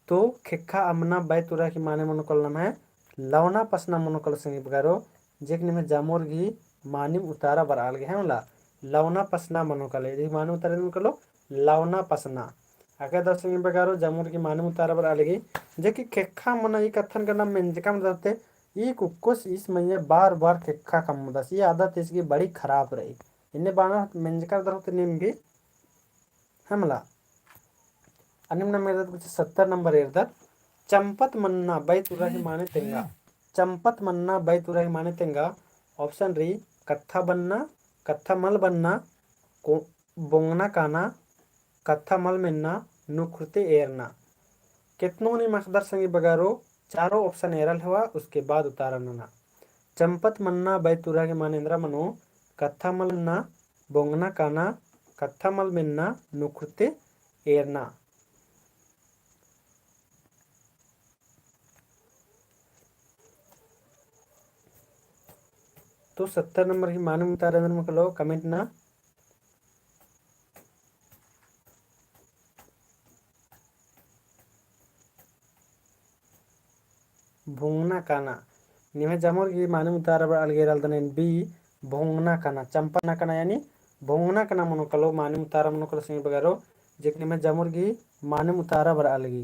तो खेखा अमना बै तुरा की माने मन कल नाम है लावना पसना मन कल संगी बगारो जेक निमे जामोर की मानिम उतारा बर अलगे है मला लावना पसना मनो कले यदि माने उतारे मन कलो लावना पसना आगे दर्शन बगारो जमुर की माने मुतारा बर अलगी जेकि केखा मन ई कथन करना मेंजका दते ई कुकुस इस महीने बार बार केखा कम दस ये आदत इसकी बड़ी खराब रही इन्हें बाना मेंजका दरते निम भी हमला अनिम मेरे कुछ 70 नंबर इधर चंपत मन्ना बैतुराही माने तेंगा चंपत मन्ना बैतुराही माने तेंगा ऑप्शन री कत्था बनना कत्था मल बनना को बोंगना काना कत्था मल मिलना नुखुरते एरना कितनों ने मकदर संगी बगारो चारों ऑप्शन एरल हुआ उसके बाद उतारा नना चंपत मन्ना बैतुरा के मानेंद्रा मनो कत्था मलना बोंगना काना कत्था मल मिलना नुखुरते एरना तो 70 नंबर की माने उतारे लो कमेंट ना भोंगना काना निमे जमोर की माने मुतारा अलगेरल दनेन बी भोंगना काना चंपना काना यानी भोंगना काना मनो कलो माने मुतारा मनो कलो सिंह बगारो जेकने में जमोर की माने मुतारा बर अलगी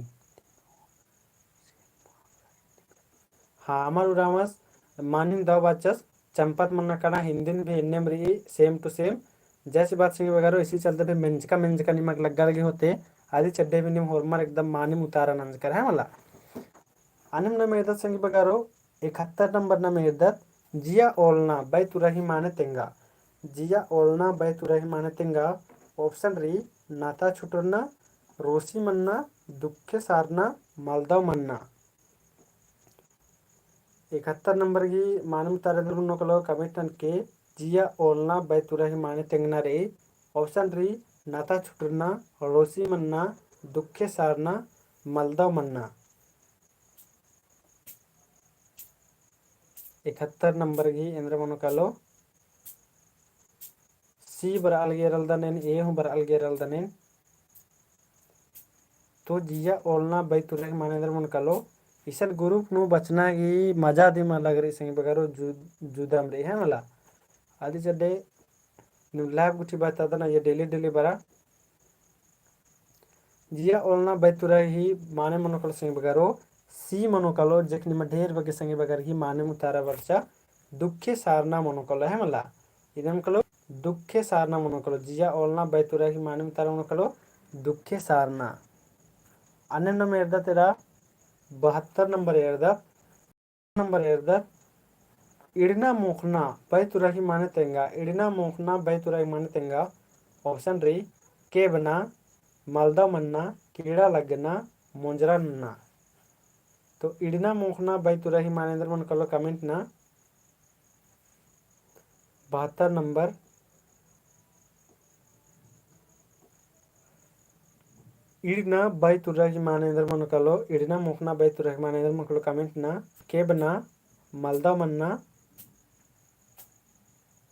हाँ अमर उरामस मानिन दव बाचस चंपत मन्ना काना हिंदी भी हिन्ने मरी सेम टू सेम जैसी बात सिंह बगारो इसी चलते भी मेंजका निमक लग गए होते आदि चड्डे भी निम होरमर एकदम माने मुतारा नंज कर है मला अनिम न मेदत संगी बगारो 71 नंबर न मेदत जिया ओलना बैतुरही माने तेंगा जिया ओलना बैतुरही माने तेंगा ऑप्शन री नाता छुटरना रोसी मन्ना दुखे सारना मालदाव मन्ना 71 नंबर की मानम तारे नोकलो कमिटन के जिया ओलना बैतुरही माने तेंगना रे ऑप्शन री नाता छुटरना रोसी मन्ना दुखे सारना मालदाव मन्ना 71 नंबर की इंद्र मनोकालो सी बर अलगेरल दनेन ए हूं बर अलगेरल दनेन तो जिया ओलना बैतुरही माने इंद्र मनोकालो इसन ग्रुप नु बचना की मजा दी लग रही सिंह बगारो जुदम रही है मला आदि चड्डे लैब कुछ बात ना ये डेली डेली बरा जिया ओलना बैतुरही माने मनोकालो सिंह बगारो सी मनोकालो जेकनी में ढेर बगे संगे बगर ही माने मुतारा वर्षा दुखे सारना मनोकालो है मला इदम कलो दुखे सारना मनोकालो जिया ओलना बैतुरा ही माने मुतारा मनोकालो दुखे सारना अनन्न में एर्दा तेरा 72 नंबर एर्दा इड़ना मोखना बैतुरा ही माने तेंगा इड़ना मोखना बैतुरा ही माने तेंगा ऑप्शन री के बना मालदा मन्ना कीड़ा लगना मोंजरा नन्ना तो इड़ना मोखना बैतुरा ही माने मन कलो कमेंट ना 72 नंबर इड़ना बैतुरा ही माने मन कलो इड़ना मोखना बैतुरा ही माने मन कलो कमेंट ना के बना मालदा मन्ना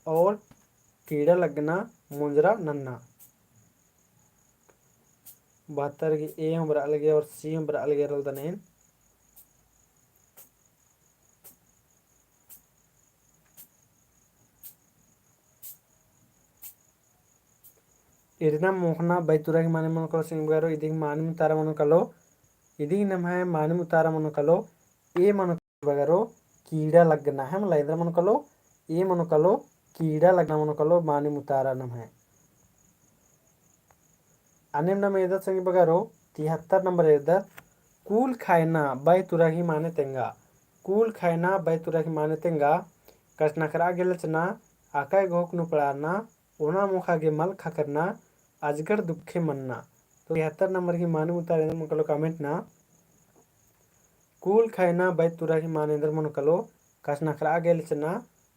और कीड़ा लगना मोंजरा नन्ना 72 की ए हम अलगे और सी हम अलगे रल दनेन इड़ना मोखना बैतुरा की माने मन कलो सिंह बगारो इदी माने मुतारा मन कलो इदी नम है माने मुतारा मन कलो ए मन बगारो कीड़ा लगना है मतलब इधर मन कलो ए मन कलो कीड़ा लगना मन कलो माने मुतारा नम है अनिम नम इधर संग बगारो 73 नंबर इधर कूल खायना बैतुरा ही माने तेंगा कूल खायना बैतुरा ही माने तेंगा कसनखरा गेलचना आकाय घोक नु पड़ाना ओना मुखा गे मल खकरना अजगर दुखे मन्ना तो 73 नंबर की माने उतारे मन कलो कमेंट ना कूल खायना बैतुरा ही मानेंद्र मन कलो कसनखरा गेलचना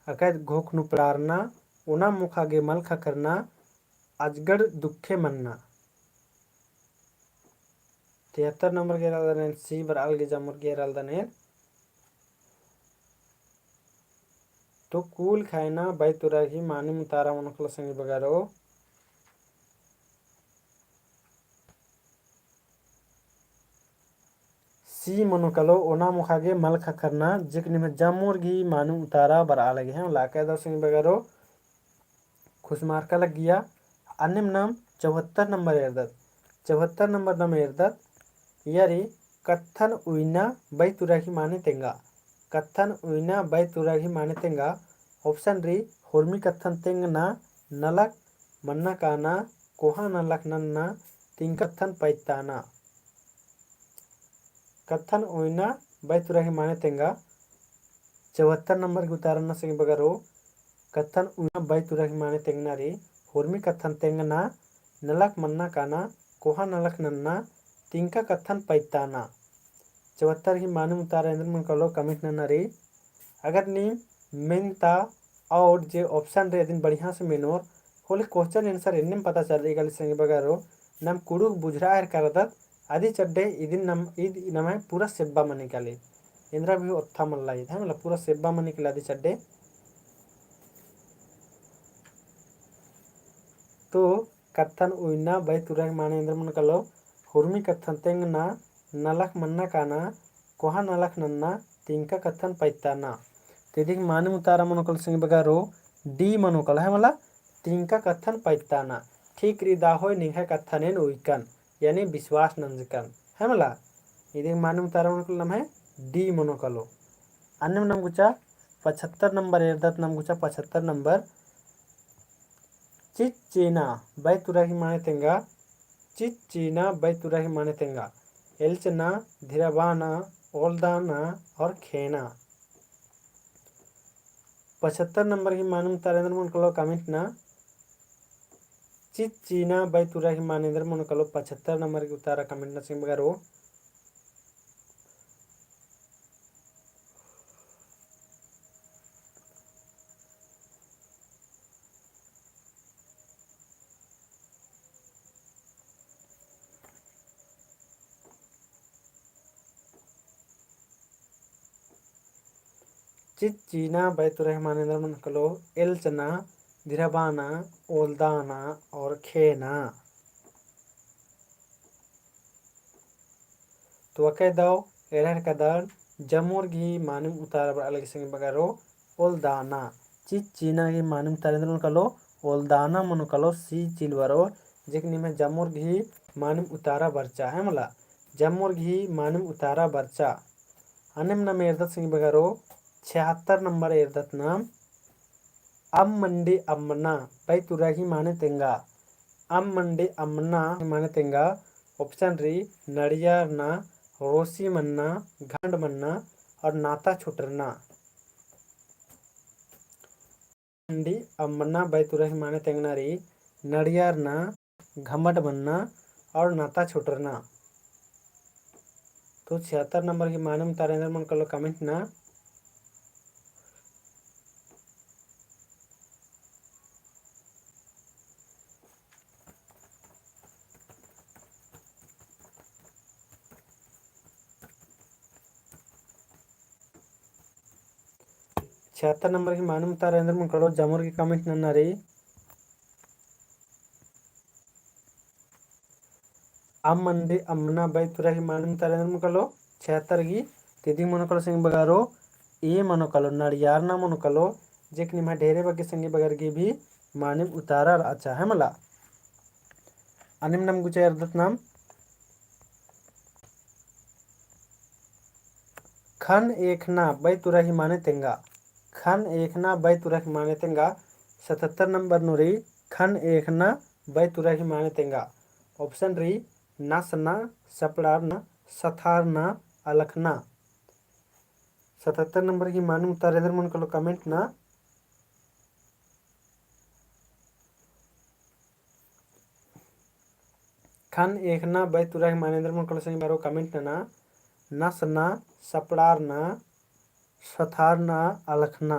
आकाय घोक नु पड़ारना ओना मुखा गे मल खकरना अजगर दुखे मन्ना 73 नंबर के रालदने सी बर अलगे जमुर के रालदने तो कूल खायना बैतुरा ही माने मुतारा मन कलो संगे बगारो सी मनोकलो ओना मुखागे मल खखरना जिकनि में जमुर गी मानु उतारा बरा लगे हैं लाके दो संगे बगारो खुश मार्का लग गया अन्य नाम 74 नंबर एर्दत 74 नंबर नम एर्दत यारी कत्थन उइना बै तुराही माने तेंगा कत्थन उइना बै तुराही माने तेंगा ऑप्शन री हुर्मी कत्थन तेंगना नलक मन्ना काना कोहा नलक नन्ना तीन कत्थन पैताना कत्थन उइना बै तुराही माने तेंगा 74 नंबर के उतारना से बगरो कत्थन उइना बै तुराही माने तेंगनारी हुर्मी कत्थन तेंगना नलक मन्ना काना कोहा नलक नन्ना तिंका कत्थन पैताना 74 ही माने उतारा मन कलो कमेंट नन्ना रे अगर नी मेनता और जे ऑप्शन रे दिन बढ़िया से मेनोर होले क्वेश्चन आंसर एन्नेम पता चल रही गली संगे बगारो नम कुडुक बुझरा है करदत आदि चड्डे इदिन नम इद नमे पूरा सेब्बा मने काले इंद्रा भी उत्था मल्ला है मतलब पूरा सेब्बा मने के आदि चड्डे तो कत्थन उइना बै तुराही माने इंद्र मन कलो हुर्मी कत्थन तेंगना नलक मन्ना काना कोहा नलक नन्ना तिंका कत्थन पैताना तेदिक माने उतारा मनोकल संग बगारो डी मनोकल है मला तिंका कत्थन पैताना ठीक रिदा होय निघा कत्थनेन उइकन यानी विश्वास नंजकन है मला इदिक माने उतारा मनोकल नाम है डी मनोकलो अन्य नम गुचा 75 नंबर एर्दत नम गुचा 75 नंबर चित चीना बै तुराही माने तेंगा चित चीना बै तुराही माने तेंगा एल्चना धीराबाना ओल्दाना और खेना 75 नंबर की मानम तारेंद्र मन कलो कमेंट ना चित चीना बै तुराही मानेंद्र मन कलो 75 नंबर की उतारा कमेंट ना सिंह बगारो चित चीना बै तुराही मानेंद्र मन कलो एल्चना धीराबाना ओल्दाना और खेना तो अके दाव एरहर कदर जमोर घी मानुम उतार अलग संग बगारो ओल्दाना चित चीना की मानुम तारेंद्र मन कलो ओल्दाना मन कलो सी चिलवरो जेकनी में जमोर घी मानुम उतारा बर्चा है मला जमोर घी मानुम उतारा बर्चा अनिम नम एर्दत सिंह बगारो 76 नंबर एर्दत नाम अम मंडी अम्मना बै तुराही माने तेंगा अम मंडी अम्मना माने तेंगा ऑप्शन री नड़ियारना रोसी मन्ना घंड मन्ना और नाता छुटरना मंडी अम्मना बै तुराही माने तेंगना री नड़ियारना घमट मन्ना और नाता छुटरना तो 76 नंबर की मानम तारेंद्र मन कलो कमेंट ना छिहत्तर नंबर की मानम तारेंद्र मन कलो जमोर की कमेंट नन्ना रे अम मंडी अम्मना बै तुराही मानम तारेंद्र मन कलो 76 की तिथि मन कलो संग बगारो ये मनो कलो नड़ियारना मनो कलो जेकनी मा ढेरे बगे संगे बगर की भी मानिम उतारा अच्छा है मला अनिम नम गुचा अर्दत नाम खन एकना बै तुराही माने तेंगा खन एकना बै तुराही माने तेंगा 77 नंबर नुरी खन एकना बै तुराही माने तेंगा ऑप्शन री नसना सपड़ारना सथारना अलखना 77 नंबर की मानू तारेंद्र मन कलो कमेंट ना खन एकना बै तुराही मानेंद्र मन कलो संग बारो कमेंट ना नसना सपड़ारना सथारना अलखना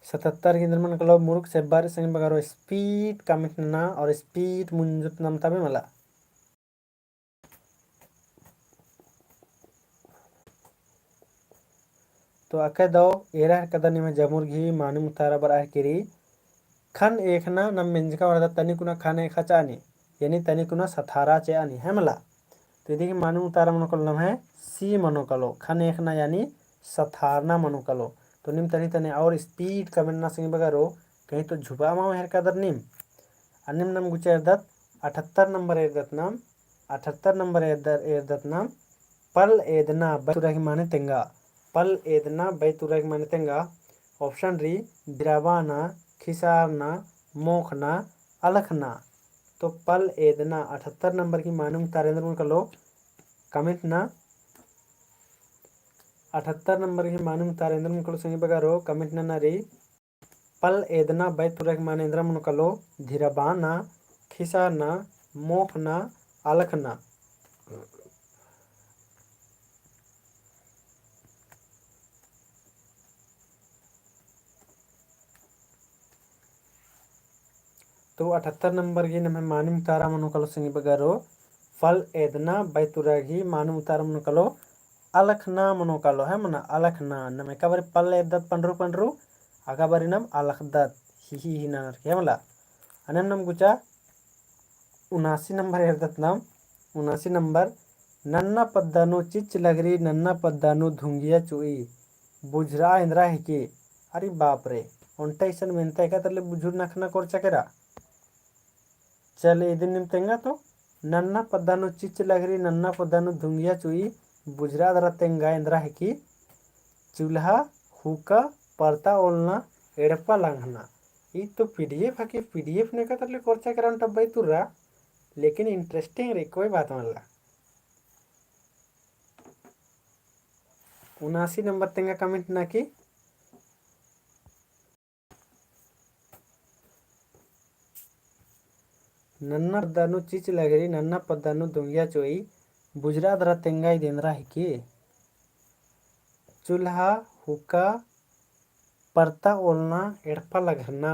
77 की मन कलो मुरुक से बार संग बगारो स्पीड कमेंट ना और स्पीड मुंजुत नाम तबे मला तो अके दो एरा कदनी में जमुर घी मानू मुतारा बर किरी खन एकना नम मेंजका वरदा तनिकुना खाने खचानी यानी तनिकुना सथारा चे आनी है मला तो यदि मानू उतारा मनोकल नाम है सी मनोकलो खन एकना यानी सथारना मनोकलो तो निम तनी तने और स्पीड कमेंट ना संगे बगारो कहीं तो झुबा माओ हेर कादर निम अनिम नम गुचा एरदत 78 नंबर एरदत नाम 78 नंबर एरदत नाम पल एदना बैतुराही माने तेंगा पल एदना बैतुराही माने तेंगा ऑप्शन री बिरावाना खिसारना मोखना अलखना। तो पल एदना 78 नंबर की मानूम तारेंद्र मुन कलो कमेंट ना 78 नंबर की मानूम तारेंद्र मुन कलो संगे बगारो कमेंट ना री पल एदना बैतुराही मानेंद्र मुन कलो धीरबाना खिसारना मोखना अलखना। तो 78 नंबर की नमें मानी मुतारा मनु कलो संगी बगारो फल एदना बैतुरागी मानु मुतारा मनु कलो अलखना मनु कलो है मना अलखना नमें कबर पल एदत पंड्रू पंड्रू आगा बारी नम अलखदत ही नर के मला अनम नम गुचा 79 नंबर एदत नाम 79 नंबर नन्ना पद्दानु चिच लगरी नन्ना पद्दानु धुंगिया चुई बुझरा इंद्रा है की अरे बाप रे उनटा इसन मेनता है का तरले बुझुर नखना कोर चकेरा चल इदिन निमतेंगा तो नन्ना पद्दानु चिच लगरी नन्ना पद्दानु धुंगिया चुई बुझरा दरा तेंगा इंद्रा है की चूल्हा हुका परता ओलना एड़पा लांघना ये तो पीडीएफ है कि पीडीएफ ने का तरले कोर्चा करा उनटा भाई तुर्रा लेकिन इंटरेस्टिंग रे कोई बात मला 79 नंबर तेंगा कमेंट ना की नन्ना पद्दानु चिच लगरी नन्ना पद्दानु दुंगिया चोई बुजरा दरा तेंगाई देंद्रा है की चूल्हा हुक्का परता ओलना एड़पा लगना।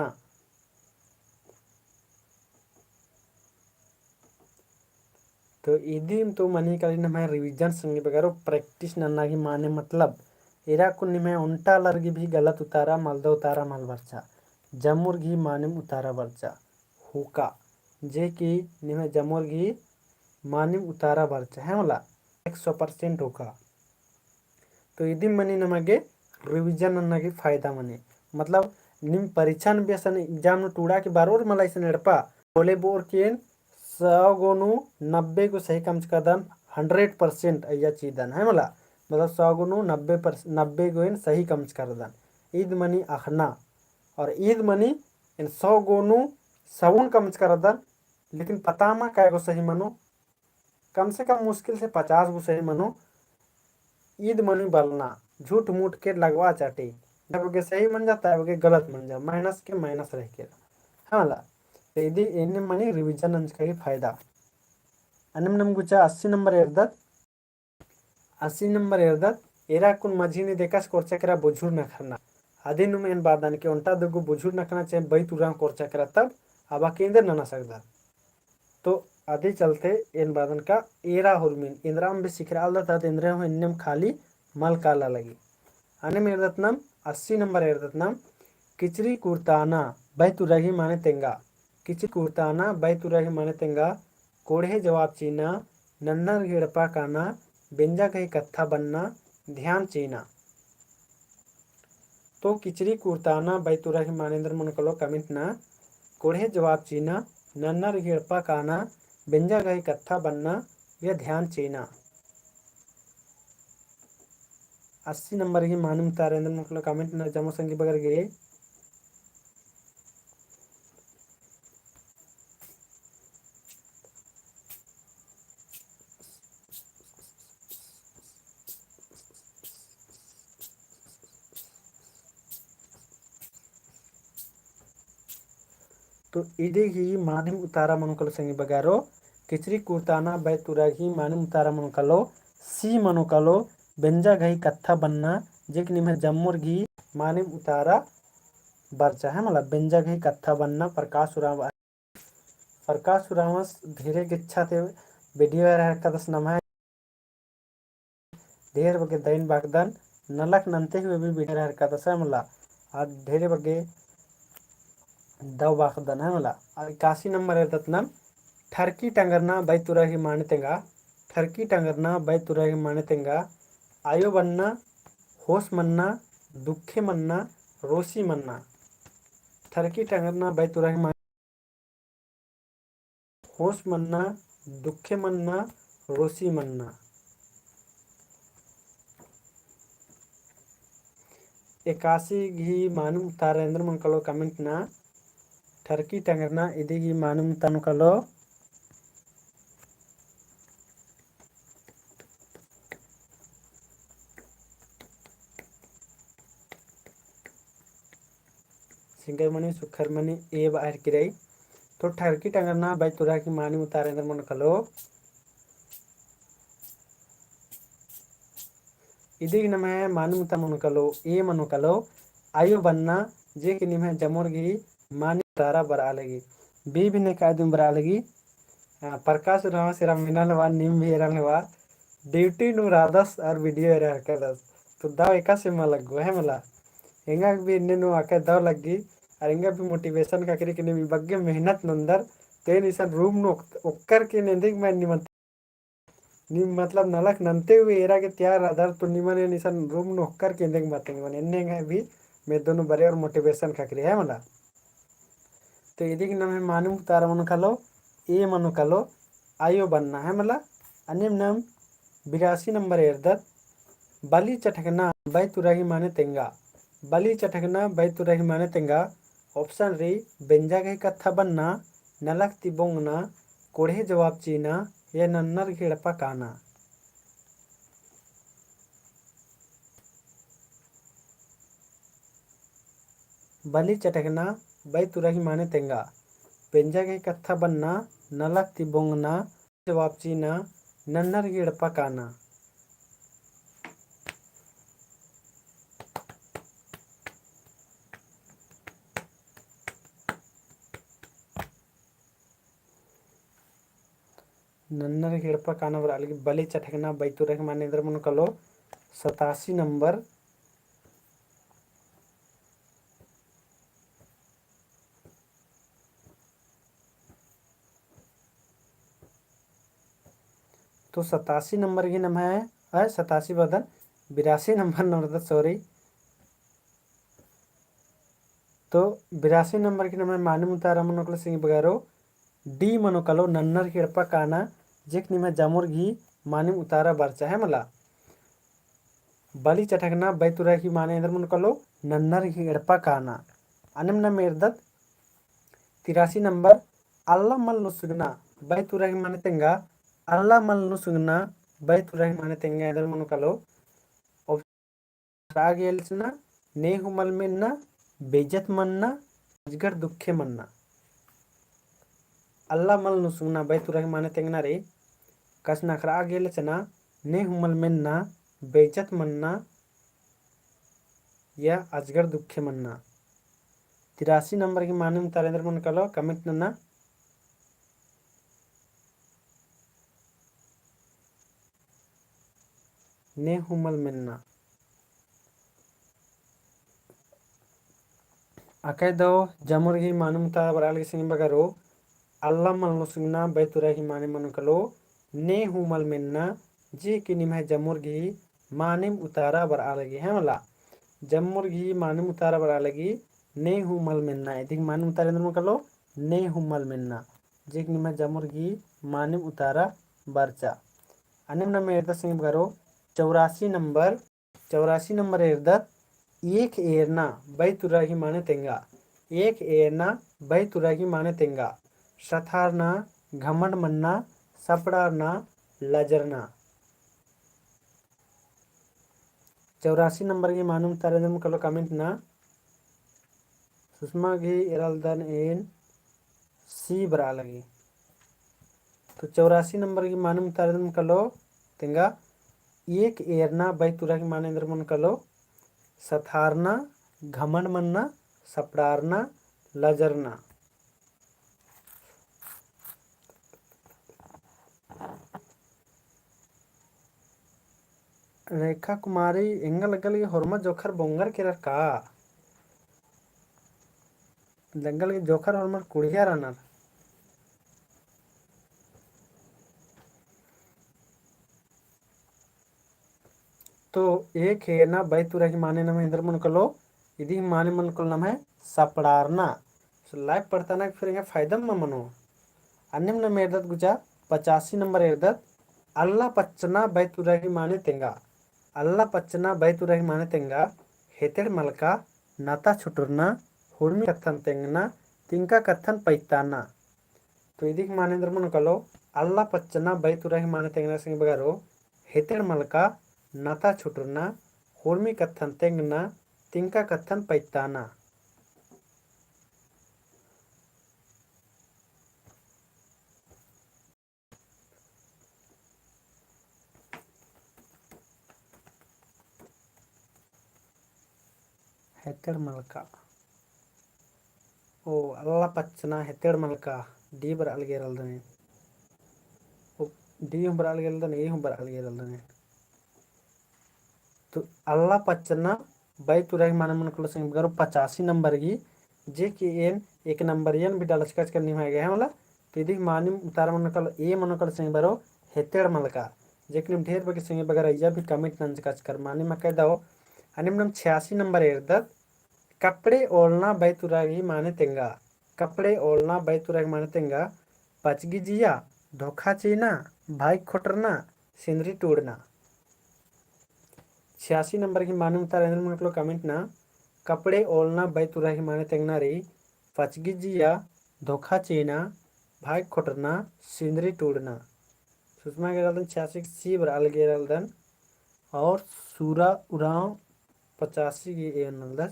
तो इदिम तो मनी कली नमें रिवीजन संगे बगारो प्रैक्टिस नन्ना की माने मतलब एरा को निमें उल्टा लरगी भी गलत उतारा मालदा उतारा माल बरचा जमुर घी माने उतारा बरचा हुका जे की निमें जमुर घी माने उतारा बरचा है मला 100% हुका। तो इदिम मनी नमगे रिवीजन नन्ना की फायदा मने मतलब निम परीक्षा न बेसन एग्जाम न टूड़ा के बारोर मला इसन एड़पा बोले बोर केन 100 गोनु 90 को सही कम कदन 100% अया चीदन है मला मतलब 100 गोनु 90 गोइन सही कम कर दन ईद मनी अखना और ईद मनी इन 100 गोनु सवन कम कर दन लेकिन पता मा काय गो सही मनो कम से कम मुश्किल से 50 गो सही मनो ईद मनी बलना झूठ मूठ के लगवा चाटे जब के सही मन जाता है वो गलत मन जा माइनस के माइनस रह के हाँ ला तो इदी एने मनी रिवीजन अंज का फायदा अनम नम गुचा 80 नंबर एरदत 80 नंबर एरदत एरा कुन मझी ने देखा कोर्चा करा बुझुर न करना आदि नुम एन बादान के उल्टा दगु बुझुर न करना चाहे बई तुरा कोर्चा करा तब अब केंद्र न सकता तो आदि चलते इन बादन का एरा हुरमिन इंद्राम भी सिखराल था इंद्र इन्नम खाली मल काला लगी अनम एरदत नाम 80 नंबर एरदत नाम किचरी कुर्ताना बैतुराही माने तेंगा किचरी कुर्ताना बैतुराही माने तेंगा कोढ़े जवाब चीना नन्नर गिड़पा काना बेंजा कही कत्था बनना ध्यान चीना। तो किचरी कुर्ताना बैतुराही मानेंद्र मन कलो कमेंट ना कोढ़े जवाब चीना नन्नर गिड़पा काना बेंजा कही कत्था बनना यह ध्यान चीना। 80 नंबर की मानूम तारेंद्र मन कलो कमेंट ना जमो संगी बगर गए तो इदे ही मानिम उतारा मनुकलो संगे बगारो किचरी कुर्ताना बैतुराही मानिम उतारा मनुकलो सी मनुकलो बेंजा घई कत्था बनना जेक निमे जम्मुर घी मानिम उतारा बरचा है मतलब बेंजा घई कत्था बनना प्रकाश उरावस धीरे गिच्छा थे वीडियो रह कदस नमः ढेर बगे दैन बागदन नलक नंते हुए भी वीडियो रह कदस है मतलब आज ढेरे बगे दव बाखदन है मला 81 नंबर है तत्नम ठरकी टंगरना बैतुराही मानतेंगा ठरकी टंगरना बैतुराही मानतेंगा आयो बनना होश मनना दुखे मन्ना रोसी मन्ना। ठरकी टंगरना बैतुराही माने होश मन्ना दुखे मन्ना रोसी मन्ना। एकासी घी मानुम तारेंद्र मन कलो कमेंट ना ठरकी टंगरना इदिगी मानुम तनु कलो सिंगर मनी सुखर मनी ए बाहर की रही। तो ठरकी टंगरना बैतुरा की मानी उतारेंद्र मन कलो इदिग नमे मानी उता मन कलो ए मनो कलो आयु बन्ना जे कि निमे जमोरगी मानी उतारा बरा लगी बी भी ने कायदुम बरा लगी प्रकाश राव सिरा मिनलवा निम भी एरलवा ड्यूटी नु रादस और वीडियो एरर करदस तो दाव एका से लगो है मला हिंगा भी इन्ने नु आके दाव लगी और हिंगा भी मोटिवेशन का करी कि निम बग्गे मेहनत नंदर ते निसन रूम नु ओक्कर के नेंदिक मैं निमन निम मतलब नलक नंते हुए एरा के त्यार आदर तो निमन निसन रूम नु ओक्कर के नेंदिक मत निमन एन्ने भी मैं दोनों बरे और मोटिवेशन का करी है मला तो इदी की नाम है मानू तारा मनु कलो ए मनु कलो आयो बनना है मला अनिम नाम 82 नंबर एरदत बली चटकना बैतुराही माने तेंगा बली चटकना बैतुराही माने तेंगा ऑप्शन री बेंजा के कथा बनना नलक तिबोंगना कोढ़े जवाब चीना या नन्नर घेड़पा काना। बली चटकना बैतुराही माने तेंगा बेंजा के कथा बनना नलक तिबोंगना जवाब चीना नन्नर घेड़पा काना। नन्नर घेड़पा काना बरा लगी बली चटकना बैतुराही माने इधर मन कलो 87 नंबर। तो 87 नंबर की नाम है 87 बदल 82 नंबर नंबर सॉरी तो 82 नंबर की नाम है मानी मुतारा मनोकल सिंह बगारो डी मनोकलो नन्नर खेड़पा काना जेक निमे जामुर घी मानी उतारा बरचा है मला बली चटकना बैतुरा की माने इंद्र मनोकलो नन्नर खेड़पा काना अनिम न मेरदत 83 नंबर अल्लाह मल नुसुगना बैतुरा की माने तेंगा अल्लाह मल नुसुगना बैतुरा की माने तेंगा इंद्र मनोकलो रागेल्सना नेहुमल मिन्ना बेजत मन्ना अजगर दुखे मन्ना अल्लाह मल नुसुगना बैतुरा माने तेंगना रे कसना खरा गेल चना नेहुमल मिन्ना बेजत मन्ना या अजगर दुखे मन्ना। 83 नंबर की माने तारेंद्र मन कलो कमेंट नन्ना नेहुमल मिन्ना अकय दो जमुरगी मानुमता बराल के सिंह बगरो अल्लाह मल नुसुगना बैतुरा की माने मन कलो ने हुमल मिन्ना जी कि निम है जमुरगी मानिम उतारा बरा लगी है मला जमुरगी मानिम उतारा बरा लगी ने हुमल मिन्ना यदि मानिम उतारे अंदर मन कलो ने हुमल मिन्ना जी कि निम है जमुरगी मानिम उतारा बरचा अनिम न मेरदा सिंह बगरो 84 नंबर एरदत एक एरना बैतुरा की माने तेंगा एक एरना बैतुरा की माने तेंगा सथारना घमंड मन्ना सपड़ारना लजरना। 84 नंबर की मानूम तारेंद्र कलो कमेंट ना सुषमा घी एरलदन एन सी बरा लगी तो 84 नंबर की मानूम तारेंद्र कलो तेंगा एक एरना बैतुरा की माने इंद्र मन कलो सथारना घमंड मन्ना सपड़ारना लजरना। रेखा कुमारी एंगल लगल की होरमा जोखर बोंगर के का जंगल के जोखर होरमा कुड़िया रनर तो एक हेना बैतुराही माने नम इंद्र मनकलो इदी माने मनकल नम है सपड़ारना लाइक पढ़ताना फिर फायदा मनो अन्य मेरदत गुजा 85 नंबर एरदत अल्ला पच्चना बैतुराही माने तेंगा अल्ला पच्चना बैतुराही माने तेंगा हेतेड़ मलका नाता छुटुरना हुर्मी कत्थन तेंगना तिंका कत्थन पैताना तो इदी माने इंद्र मनकलो अल्ला पच्चना बैतुराही माने तेंगना सिंह बगारो हेतेड़ मलका नाता छुटुरना हुर्मी कत्थन तेंगना तिंका कत्थन पैताना। हेतेड़ मलका ओ अल्ला पच्चना हेतेड़ मलका डी बर अलगेरल दने डी हम बर अलगेरल दने ए हम बर अलगेरल दने तो अल्ला पच्चना बैतुराही माने मनकलो सिंह बगारो 85 नंबर की जे कि एन एक नंबर यन भी डालचकच करनी है गया वाला तो यदि मानी उतार मनकल ए मनकल सिंह बरो हेतेड़ मलका जेकि ढेर बगे सिंह बगर या भी कमिट नंचकच कर मानी में कह दो अनिम 86 नंबर एरदत कपड़े ओढ़ना बैतुराही माने तेंगा कपड़े ओढ़ना बैतुराही माने तेंगा पचगी जिया धोखा चीना भाई खोटरना सिंदरी टूटना 86 नंबर की माने उतार मनकलो कमेंट ना कपड़े ओढ़ना बैतुराही माने तेंगना रे पचगी जिया धोखा चीना भाई खोटरना सिंदरी टूटना सुषमा गेरल्दन 86 सी बर अलगेरल्दन और सूरा उराव 85 की एनल्दन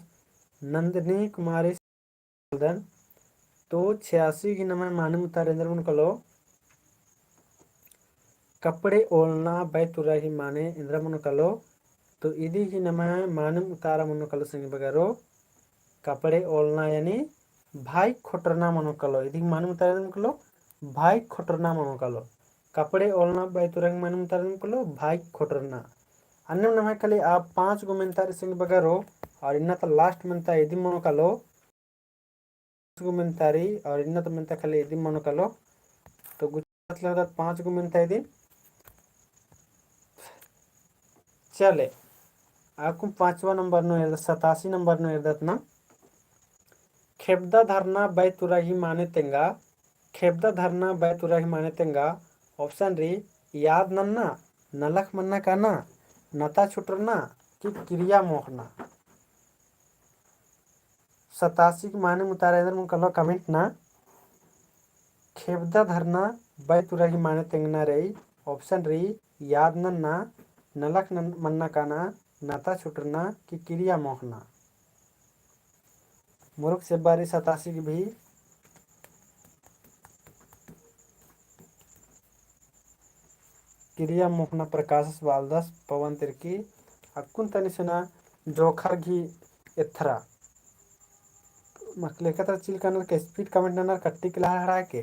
नंदिनी कुमारी तो 86 की नमन माने उतारेंद्र मनकलो कपड़े ओढ़ना बैतुराही माने इंद्र मनकलो तो इदी की नम माने उतारा मनकलो संग बगारो कपड़े ओढ़ना यानी भाई खोटरना मनकलो इदी माने उतारा मनकलो भाई खोटरना मनकलो कपड़े ओढ़ना बैतुराही माने उतारा मनकलो भाई खोटरना अन्य नम कली आप 5 गो मेंतारी संग बगारो और इन्ना तो लास्ट मेंता इदी मनकलो गो मेंतारी और इन्ना तो मेंता खाली इदी मनकलो तो गुजरात लगता 5 गो मेंता इदी चले आपको 5वां नंबर नो 87 नंबर नो इरदतना खेबदा धरना बैतुराही माने तेंगा खेबदा धरना बैतुराही माने तेंगा ऑप्शन री याद नन्ना नलख मन्ना काना नता छुटरना कि क्रिया मोहना 87 के माने मुतारेंद्र मुन कलो कमेंट ना खेबदा धरना बैतुराही माने तेंगना रे ऑप्शन री याद नन्ना नलख मन्ना काना नाता छुटरना कि क्रिया मोहना मुरुख से बारी 87 की भी क्रिया मोहना प्रकाश बालदास पवन तिर्की अक्कुन तनिसना जोखर घी एथरा मकलेकतर चिल कनर के स्पीड कमेंट ननर कट्टी के हरा के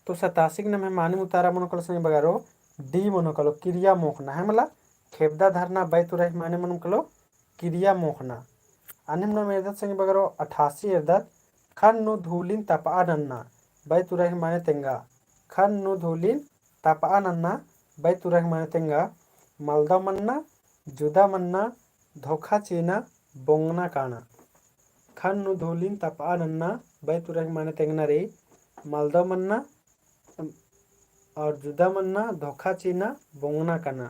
तो 87 न में मानी उतारा मनोकल से बगारो डी मनोकलो क्रिया मोखना है मला खेबदा धरना बैतुराही माने मनोकलो क्रिया मोखना अनिम न मेदत संग बगारो 88 एदत खन नु धूलिन तपा नन्ना बैतुराही माने तेंगा खन नु धूलिन तपा नन्ना बैतुराही माने तेंगा मलदा मन्ना जुदा मन्ना धोखा चीना बोंगना काना खन नु धूलिन तपा नन्ना बैतुराही माने तेंगना रे मलदा मन्ना और जुदा मन्ना धोखा चीना बोंगना काना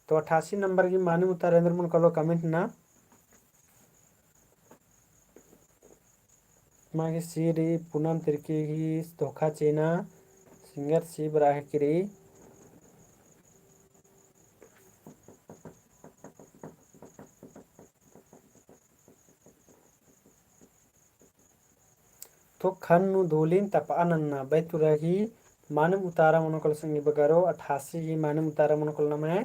तो 88 नंबर की मानी उतारेंद्र मन कलो कमेंट ना मागे सीरी पूनम तिर्की धोखा चीना सिंगर सी बराह किरी तो खन नु धूलिन तपा नन्ना बैतुराही मानव उतारा मनोकल संगी बगारो 88 की मानव उतारा मनोकल नाम है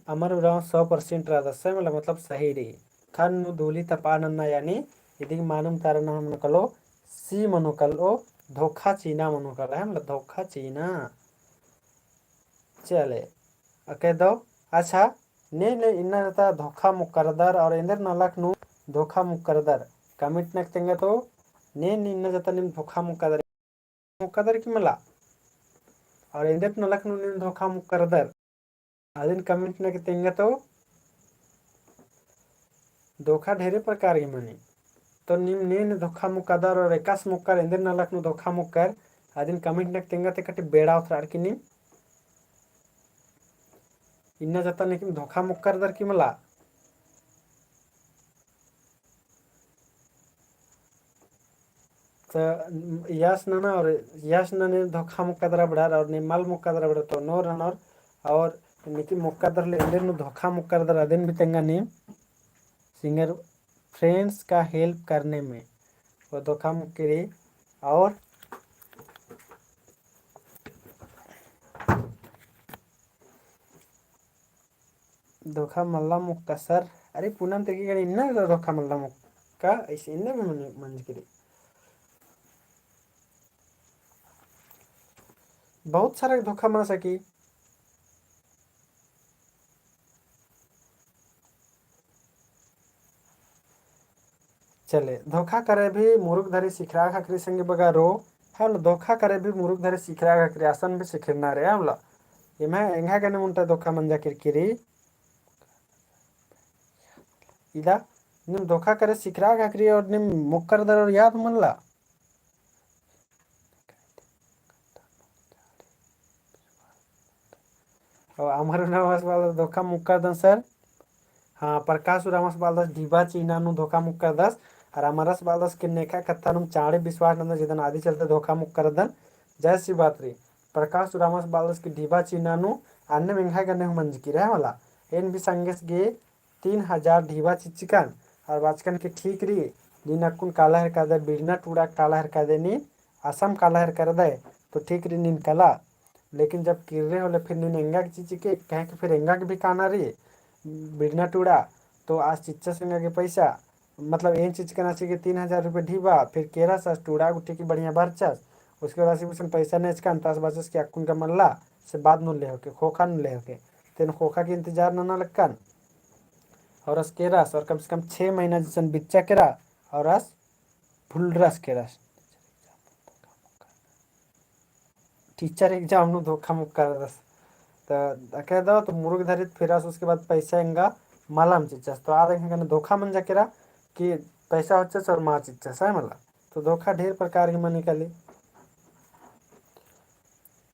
अमर उराव 100% रहा दस मतलब सही रही खन धूली तपा नन्ना यानी यदि मानव उतारा नाम मनोकलो सी मनोकलो धोखा चीना मनोकल है मतलब धोखा चीना चले कह दो अच्छा ने इन्ना रहता धोखा मुकरदर और इंदर नलक नु धोखा मुकरदर कमिट नक तेंगे तो ने इन्ना जता निम धोखा मुकदर की मला और इंदर नलक नु धोखा मुकरदर आदिन कमेंट न तेंगा तो धोखा ढेरे प्रकार के मनी तो निम ನೇನು धोखा मुक्कादार और एकास मुक्कार ಎಂದಿನ ನಾಲ್ಕು धोखा मुक्कार आदिन कमेंट न तेंगा ते कटे बेड़ा उतरार की निम इन्ना जाता नहीं धोखा मुक्कार दर की मला तो यस ना और यस ने धोखा मुक्कादरा बड़ा और निमाल मुक्कादरा बड़ा तो नो रनर और निकी मुक्कादर ले इंदर धोखा मुक्कादर आदिन भी तेंगा निम सिंगर फ्रेंड्स का हेल्प करने में वो धोखा मुक्करी और धोखा मल्ला मुक्का सर अरे पूनम तेगी गड़ी इन्ना धोखा मल्ला मुक्का ऐसे इन्ना भी मंजगिरी बहुत सारा धोखा मार सकी चले धोखा करे भी मुरुख धरी सिखरा खाकरी संगे बगारो है धोखा करे भी मुरुख धरी सिखरा खाकरी आसन भी सिखरना रे हमला एमा एंगा गने मुंटा धोखा मंजा किरकिरी इदा निम धोखा करे सिखरा खाकरी और निम मुक्कर दर और याद मनला और अमर नवास वाला धोखा मुक्कर दन सर हाँ प्रकाश रामस बालदास ढीबा चीना नु धोखा मुक्कर दस और अमरस बालदास के नेका कत्ता नुम चाड़े विश्वास नंद जिदन आदि चलते धोखा मुक्कर दन जय सी बात रे प्रकाश रामस बालदास की ढीबा चीना नु अन्य मेंघा गने मंज की रहे वाला एन भी संगेस गे 3000 ढीबा चिचिकन और बाचकन के ठीक री दिनकुन काला हर कर दे बिरना टूड़ा काला हर कर दे नी असम काला हर कर दे तो ठीक री नीन कला लेकिन जब किर्रे होले फिर नीन एंगा की चीची के कहे कि फिर एंगा के भी काना रे बिरना टूड़ा तो आज चिच्चा संगा के पैसा मतलब एक चीज करना चाहिए 3000 रुपये ढीबा फिर केरा सस टूड़ा उठी की बढ़िया बरचस उसके बाद से पैसा नहीं चकान तास बचस के अक्कुन का मल्ला से बाद नु ले होके खोखा नु ले होके तेन खोखा के इंतजार ना लगकन और रस के रस और कम से कम 6 महीना जैसन बिच्चा के रस और रस फुल रस के रस टीचर एग्जाम नु धोखा मुक्का रस तो कह दो तो मुर्ग धरित फिर उसके बाद पैसा एंगा मालाम चिच्चस तो आ देखेंगे धोखा मन जाकेरा कि पैसा होचस और माँ चिच्चस है मला तो धोखा ढेर प्रकार की मन निकाली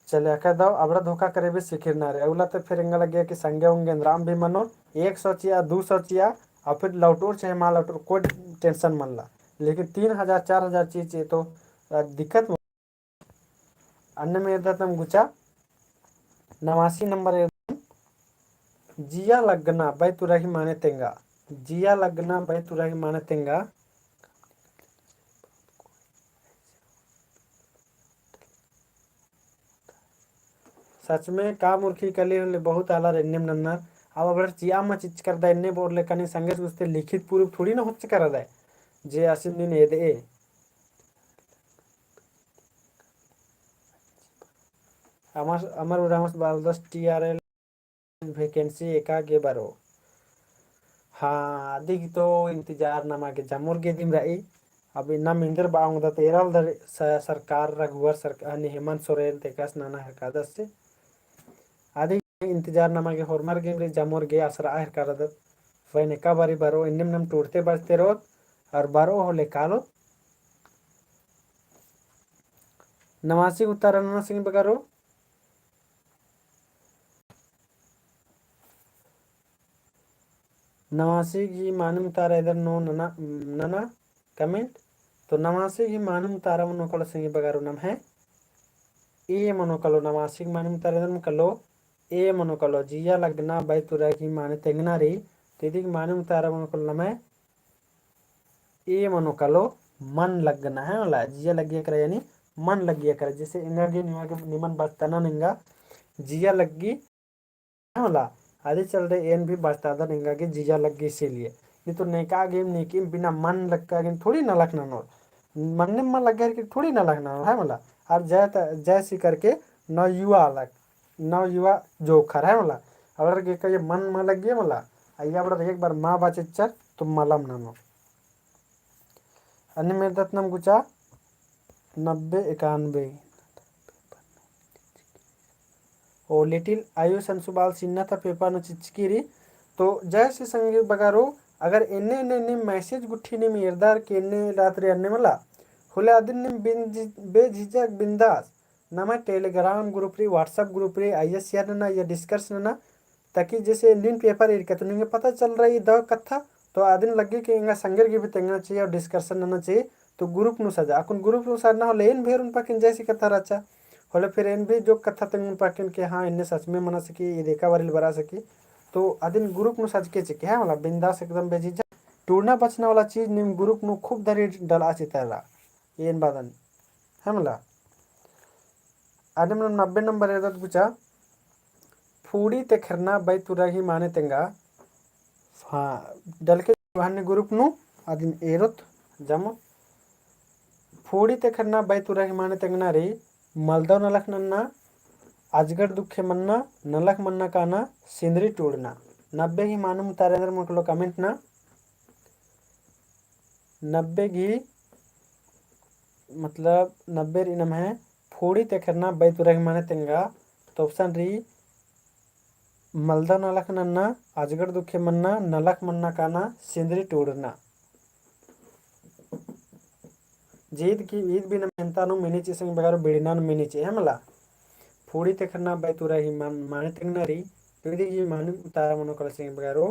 चले कह दो अब धोखा करे भी सिखिर ना रे अगला तो फिर इंगा लगे कि संगे होंगे राम भी मनो 100 चिया 200 चिया और फिर लौटोर चाहे माँ लौटोर कोई टेंशन मन ला लेकिन 3000 4000 चीज चाहिए तो दिक्कत अन्य में एकदम गुचा 89 नंबर जिया लगना भाई तुरा ही माने तेंगा जिया लगना भाई तुरा ही माने तेंगा सच में का मूर्खी कली होले बहुत आला रेन्नेम नन्नर अब अबर चिया म चिच कर दा इन्ने बोल कनी संगे उसते लिखित प्रूफ थोड़ी ना होच कर दा जे असिन दिन ए दे अमर अमर उरामस बालदस टीआरएल वैकेंसी एका गे बारो हाँ दिख तो इंतजार नमा के जमुर के दिन रही अब इन्ना मिंदर बांग दा तेरल दर सरकार रघुवर सरकार ने हेमंत सोरेन तेकस नाना हरकादस से आदि इंतजार नमा के होरमर गेम रे जमुर गे असरा हरकादत वैन का बारी बारो इन्नम नम टूटते बजते रोत और बारो होले कालो नवासी उत्तरायण सिंह बगारो नवासी की मानम तारा इधर नो नना नना कमेंट तो नवासी की मानम तारा मनोकल सिंह बगारो नाम है ए मनोकलो नवासी की मानम तारा इधर कलो ए मनोकलो जिया लगना भाई तुरा की माने तेंगना री तेदी की मानम तारा मनोकल नाम है ए मनोकलो मन लगना है वाला जिया लगिया करे यानी मन लगिया करे जैसे एनर्जी निमन बचता ना निंगा जिया लगी होला आदि चल रहे एन भी बचता था निंगा के जिया लग गई इसीलिए नहीं तो नेका गेम नेकी बिना मन लगता गेम थोड़ी ना लगना नो मन ने मन लग गया कि थोड़ी ना लगना है मला और जैसी करके न युवा अलग न युवा जोखर है मला अगर के ये मन में लग गया मला आइया बड़ा एक बार माँ बाचे चर तो मलम ना नो अन्य मेरे दत्नम गुचा 90 91 और लिटिल आयु संसुबाल सिन्ना था पेपर नु चिचकिरी तो जैसे संगे बगारो अगर एने एने एने मैसेज गुट्ठी ने मेरदार के एने रात्रि अन्ने मला हुले अदिन ने बेझिझक बिंदास नमा टेलीग्राम ग्रुप री व्हाट्सएप ग्रुप री आईएसआर ना या डिस्कस ना ताकि जैसे इंडियन पेपर इरका तो नहीं पता चल रहा है द कथा तो आदिन लगे कि इंगा संगर की भी तेंगना चाहिए और डिस्कशन ना चाहिए तो ग्रुप नु सजा अकुन ग्रुप नु सजना हो लेन भेर उन पाकिन जैसी कथा रचा होले फिर एन भी जो कथा तेंग उन पाकिन के हाँ इन्ने सच में मना सकी ये देखा वारिल बरा सकी तो आदिन ग्रुप नु सज के चिके है वाला बिंदास एकदम बेझिझक टूरना बचना वाला चीज निम ग्रुप नु खूब धरी डला चितारा येन बादन है मला आदिम 90 नंबर एदत गुचा फूडी ते खरना बै तुरा ही माने तेंगा हाँ डल के वाहने ग्रुप नु आदिन एरोत जम फूडी ते खरना बै तुरा ही माने तेंगना रे मलदव नलख नन्ना अजगर दुखे मन्ना नलख मन्ना काना सिंदरी टूड़ना 90 ही मानम तारेंद्र मुकलो कमेंट ना 90 की मतलब 90 इनम है फूडी ते खरना बै तुरा ही माने तेंगा तो ऑप्शन री मलदा नलख नन्ना अजगर दुखे मन्ना नलख मन्ना काना सिंदरी टूड़ना जीत की ईद भी नमेंतानु मिनीची संग बगारो बिड़ना मिनीची है मला फूडी ते खरना बै तुरा ही माने तेंगनारी पीड़ी ही माने उतारा मनो कल संग बगारो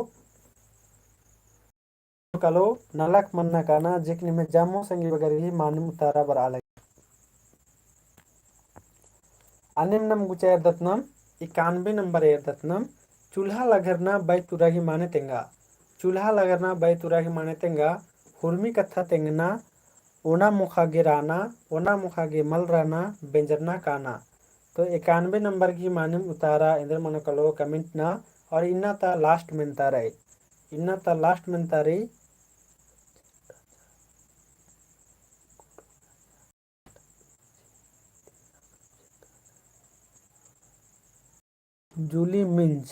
कलो नलख मन्ना काना जिकनी में जामो संगी बगारी ही माने उतारा बर आले अनिम नम गुचायर दत्नम 91 नंबर एर दत्नम चूल्हा लगरना बै तुरा ही माने तेंगा चूल्हा लगरना बै तुरा ही माने तेंगा हुर्मी कथा तेंगना ओना मुखागे राना ओना मुखागे मल राना बेंजरना काना तो 91 नंबर की माने उतारा इधर मनो कलो कमेंट ना और इन्ना ता लास्ट में तारा इन्ना ता लास्ट में तारी जूली मिंज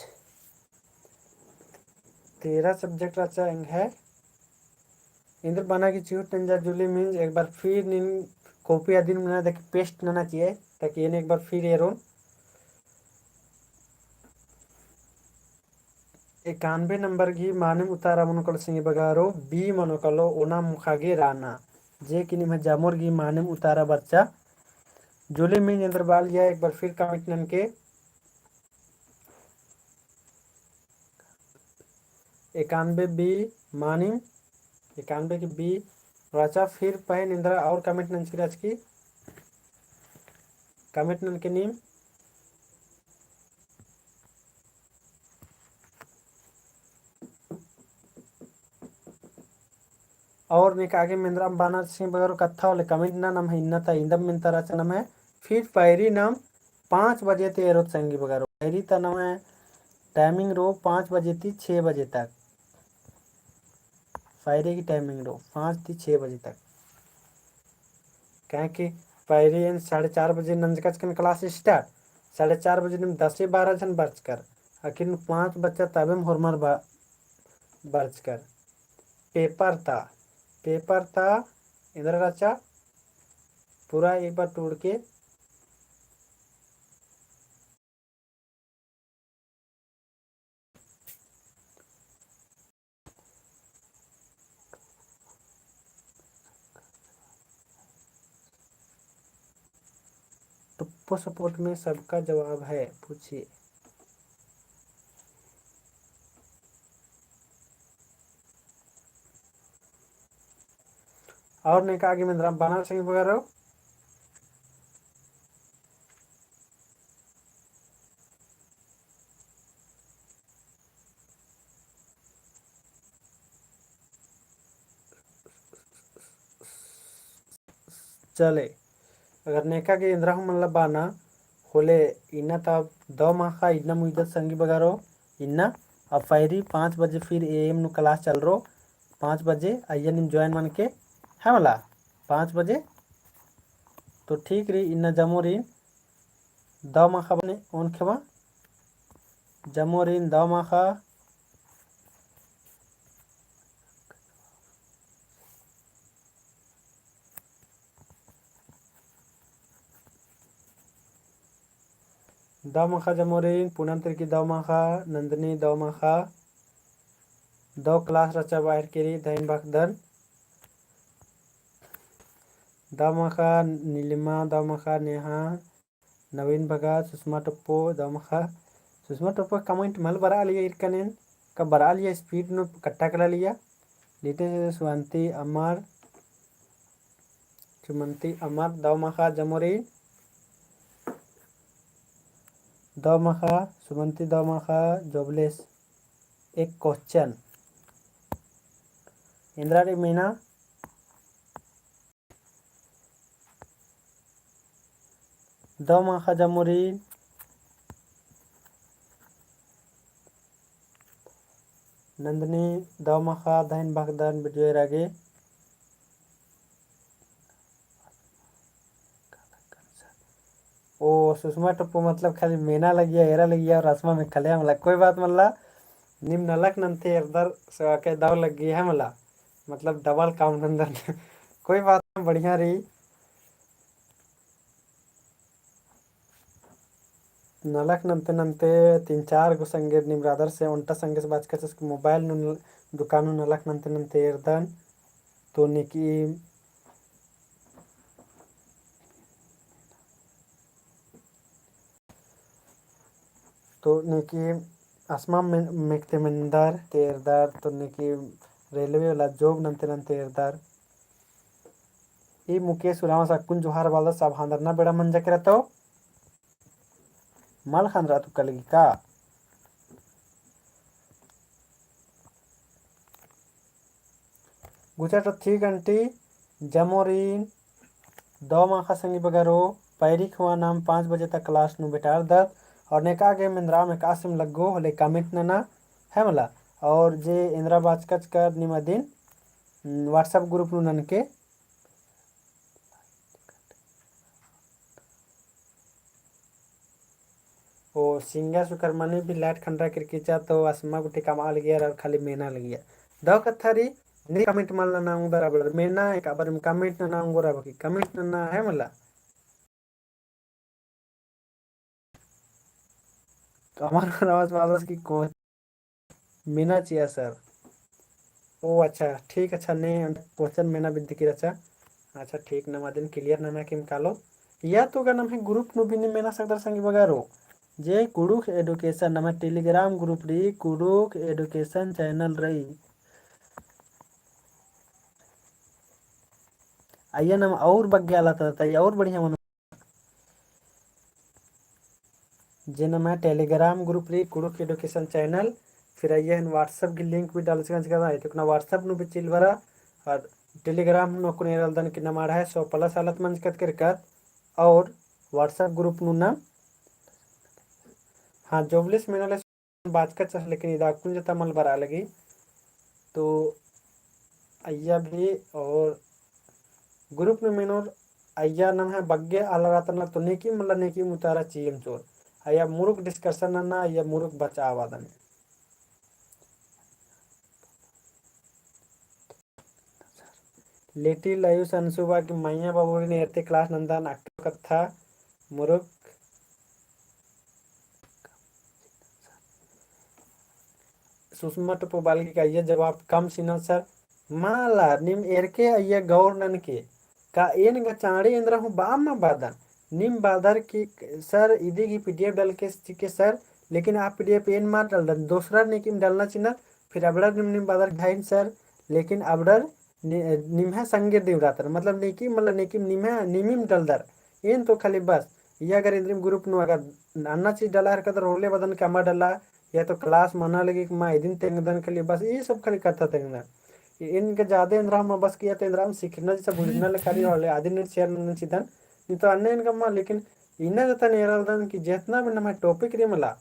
13 सब्जेक्ट अच्छा है इंद्र बना की चूट नंजा जूली मीन्स एक बार फिर निन कॉपी आदि में देख पेस्ट करना चाहिए ताकि इन्हें एक बार फिर एरोन 91 नंबर की माने उतारा मनोकल सिंह बगारो बी मनोकलो ओना मुखागे राना जे कि निम जामोर की माने उतारा बच्चा जूली मीन्स इंद्र बाल या एक बार फिर कमेंट नन के 91 बी मानी 91 की बी राचा फिर पहन इंद्रा और कमेंट नन चिराज की कमेंट नन के नीम और निक आगे मिंद्रा बाना सिंह बगैर कथा वाले कमेंट ना नम है इन्ना था इंदम मिंता राचा नम है फिर पैरी नाम 5 बजे ते एरोत संगी बगैर पैरी ता नम है टाइमिंग रो 5 बजे थी 6 बजे तक फायरे की टाइमिंग रो 5 थी 6 बजे तक क्या कि पैरी 4:30 बजे नंजकच कन क्लास स्टार्ट 4:30 बजे निम 10 से 12 जन बर्च कर आखिर 5 बच्चा तबे हरमर बर्च कर पेपर था इधर रचा पूरा एक बार तोड़ के टुप्पो सपोर्ट में सबका जवाब है पूछिए और नहीं कहा कि मैं बना सिंह वगैरह चले अगर नेका के इंद्रा मतलब बाना होले इन्ना तब 2 माह का इन्ना मुद्दत संगी बगारो इन्ना अब फैरी 5 बजे फिर एएम नु क्लास चल रो 5 बजे आइए निम ज्वाइन मन के है मला 5 बजे तो ठीक रही इन्ना जमोरीन 2 माह का बने ओन खेवा जमोरीन 2 माह का दाव माखा जमोरिन पूनम तिरकी दाव माखा नंदिनी दाव माखा दाव क्लास रचा बाहर केरी धैन बाखदन दाव माखा नीलिमा दाव माखा नेहा नवीन भगत सुषमा टप्पो दाव माखा सुषमा टप्पो कमेंट मल बरा लिया इरकनेन का बरा लिया स्पीड नु कट्टा कला लिया लीटे सुवंती अमर सुमंती अमर दाव माखा जमोरिन दाव माखा सुमंती दाव माखा जॉबलेस एक क्वेश्चन इंद्राणी मीना दाव माखा जमोरिन नंदिनी दाव माखा धैन बागदन विजय रागे ओ सुषमा टप्पो मतलब खाली मेना लगिया एरा लगिया और आसमा में खलिया मला कोई बात मल्ला निम नलक नंते इधर के दाव लग गई है मला मतलब डबल काउंट अंदर कोई बात नहीं बढ़िया रही नलक नंते नंते 3-4 गो संगे निम रादर से उल्टा संगे से बात कर मोबाइल नु दुकान नलक नंते नंते इरदन तो निकी तो निकी आसमा मेकते मंदर तेरदार तो निकी रेलवे वाला जॉब नंते नंते इरदार ई मुकेश उलामा सकुन जोहार वाला सब हांदरना बेड़ा मंजा करतो मल खान रातु कलगी का गुचा तो ठीक आंटी जमोरिन दो माखा संगी बगरो पैरी खुआ नाम 5 बजे तक क्लास नु बेटार दर और नेका गे इंद्रा में कासिम लगो हले कमेंट नना है मला और जे इंद्रा बाचकच कर निमदिन व्हाट्सएप ग्रुप नु ननके ओ सिंगा सुकरमनी भी लाइट खंडा किरकिचा तो असमा गुटी कमाल गया और खाली मेना लग गया दो कथारी नी कमेंट मल ना उंदर अब मेना एक अबर कमेंट ना उंगोरा बकी कमेंट ना है मला हमारा आवाज वाला की को मीना चिया सर ओ अच्छा ठीक अच्छा ने क्वेश्चन मेना बिद्दी की रचा अच्छा ठीक नमादिन क्लियर नना किम कालो या तो का नाम है ग्रुप नु बिनी मेना सकदर संगी बगारो जे कुडुक एडुकेशन नम टेलीग्राम ग्रुप री कुडुक एडुकेशन चैनल रही आइया नम और बग्गे आला था और बढ़िया मन जे नम टेलीग्राम ग्रुप री कुडुक एडुकेशन चैनल फिर आइए व्हाट्सएप की लिंक भी डाल सकते तो अपना व्हाट्सएप नु भी चिल बरा और टेलीग्राम नु को नेरल कि नमारा है 100 प्लस हालत मंज कर और व्हाट्सएप ग्रुप नु नाम हाँ जॉबलेस मेनल बात कर चल लेकिन इदा कुंज तमल बरा लगी तो अय्या भी और ग्रुप में मेनोर अय्या नाम है बग्गे अलरातन तो नेकी मतलब नेकी मुतारा चीम चोर अय्या मुरुक डिस्कशन ना अय्या मुरुक बचाव आदन लेटी लायु संसुबा की मैया बाबूरी ने एरते क्लास नंदन अक्टो कथा मुरुक सुषमा टप्पो बाल की कहिए जवाब कम सिनो सर माला निम एरके अय्या गौर नन के का एन चाड़ी इंद्र हूँ बाम बादन निम बादर की सर इदी की पीडीएफ डाल के सर लेकिन आप पीडीएफ एन मार डाल दन दूसरा निकिम डालना चिन्ह फिर अबड़र निम बादर घाइन सर लेकिन अबड़र निम्हा संगे दिवरातर मतलब नेकी मतलब नेकिम निम्हा निमिम डलदर एन तो खाली बस ये अगर इंद्रिम ग्रुप नु अगर अन्ना चीज डाला हर कदर रोले बदन कमा डाला या तो क्लास मना लगी कि माँ दिन तेंगदन के लिए बस ये सब खाली करता तेंगदन इनके ज्यादा इंद्रा हम बस किया तो इंद्रा हम सीखना जैसा बुझना लखारी और आदि ने शेयर न चिदन नहीं तो अन्य इनका माँ लेकिन इन्हें जता नेरदन कि जितना भी नम टॉपिक रे मला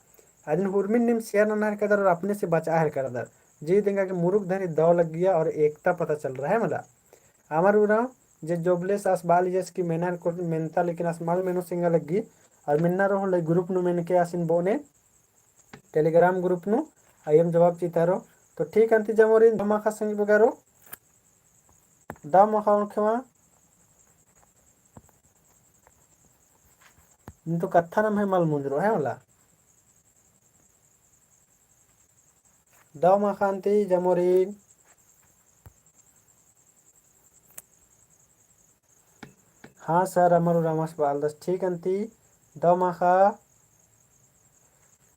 आदि हुरमिन निम शेयर न कर और अपने से बचा है कर दर जी देंगे कि मुरुख धनी दौ लग गया और एकता पता चल रहा है मला हमार उरा जे जोबलेस असबाल जस की मेना को मेनता लेकिन असमाल मेनो सिंगा लगी और मिन्ना रहो ले ग्रुप नु मेन के आसिन बोने टेलीग्राम ग्रुप नु आयम जवाब चितारो तो ठीक अंति जमोरिन धमाका संग बगारो दाम खाउन खवा तो कत्था नाम है मल मुंजरो है वाला दाव माखांती जमोरिन हाँ सर अमर रामस बालदस ठीक अंती दाव माखा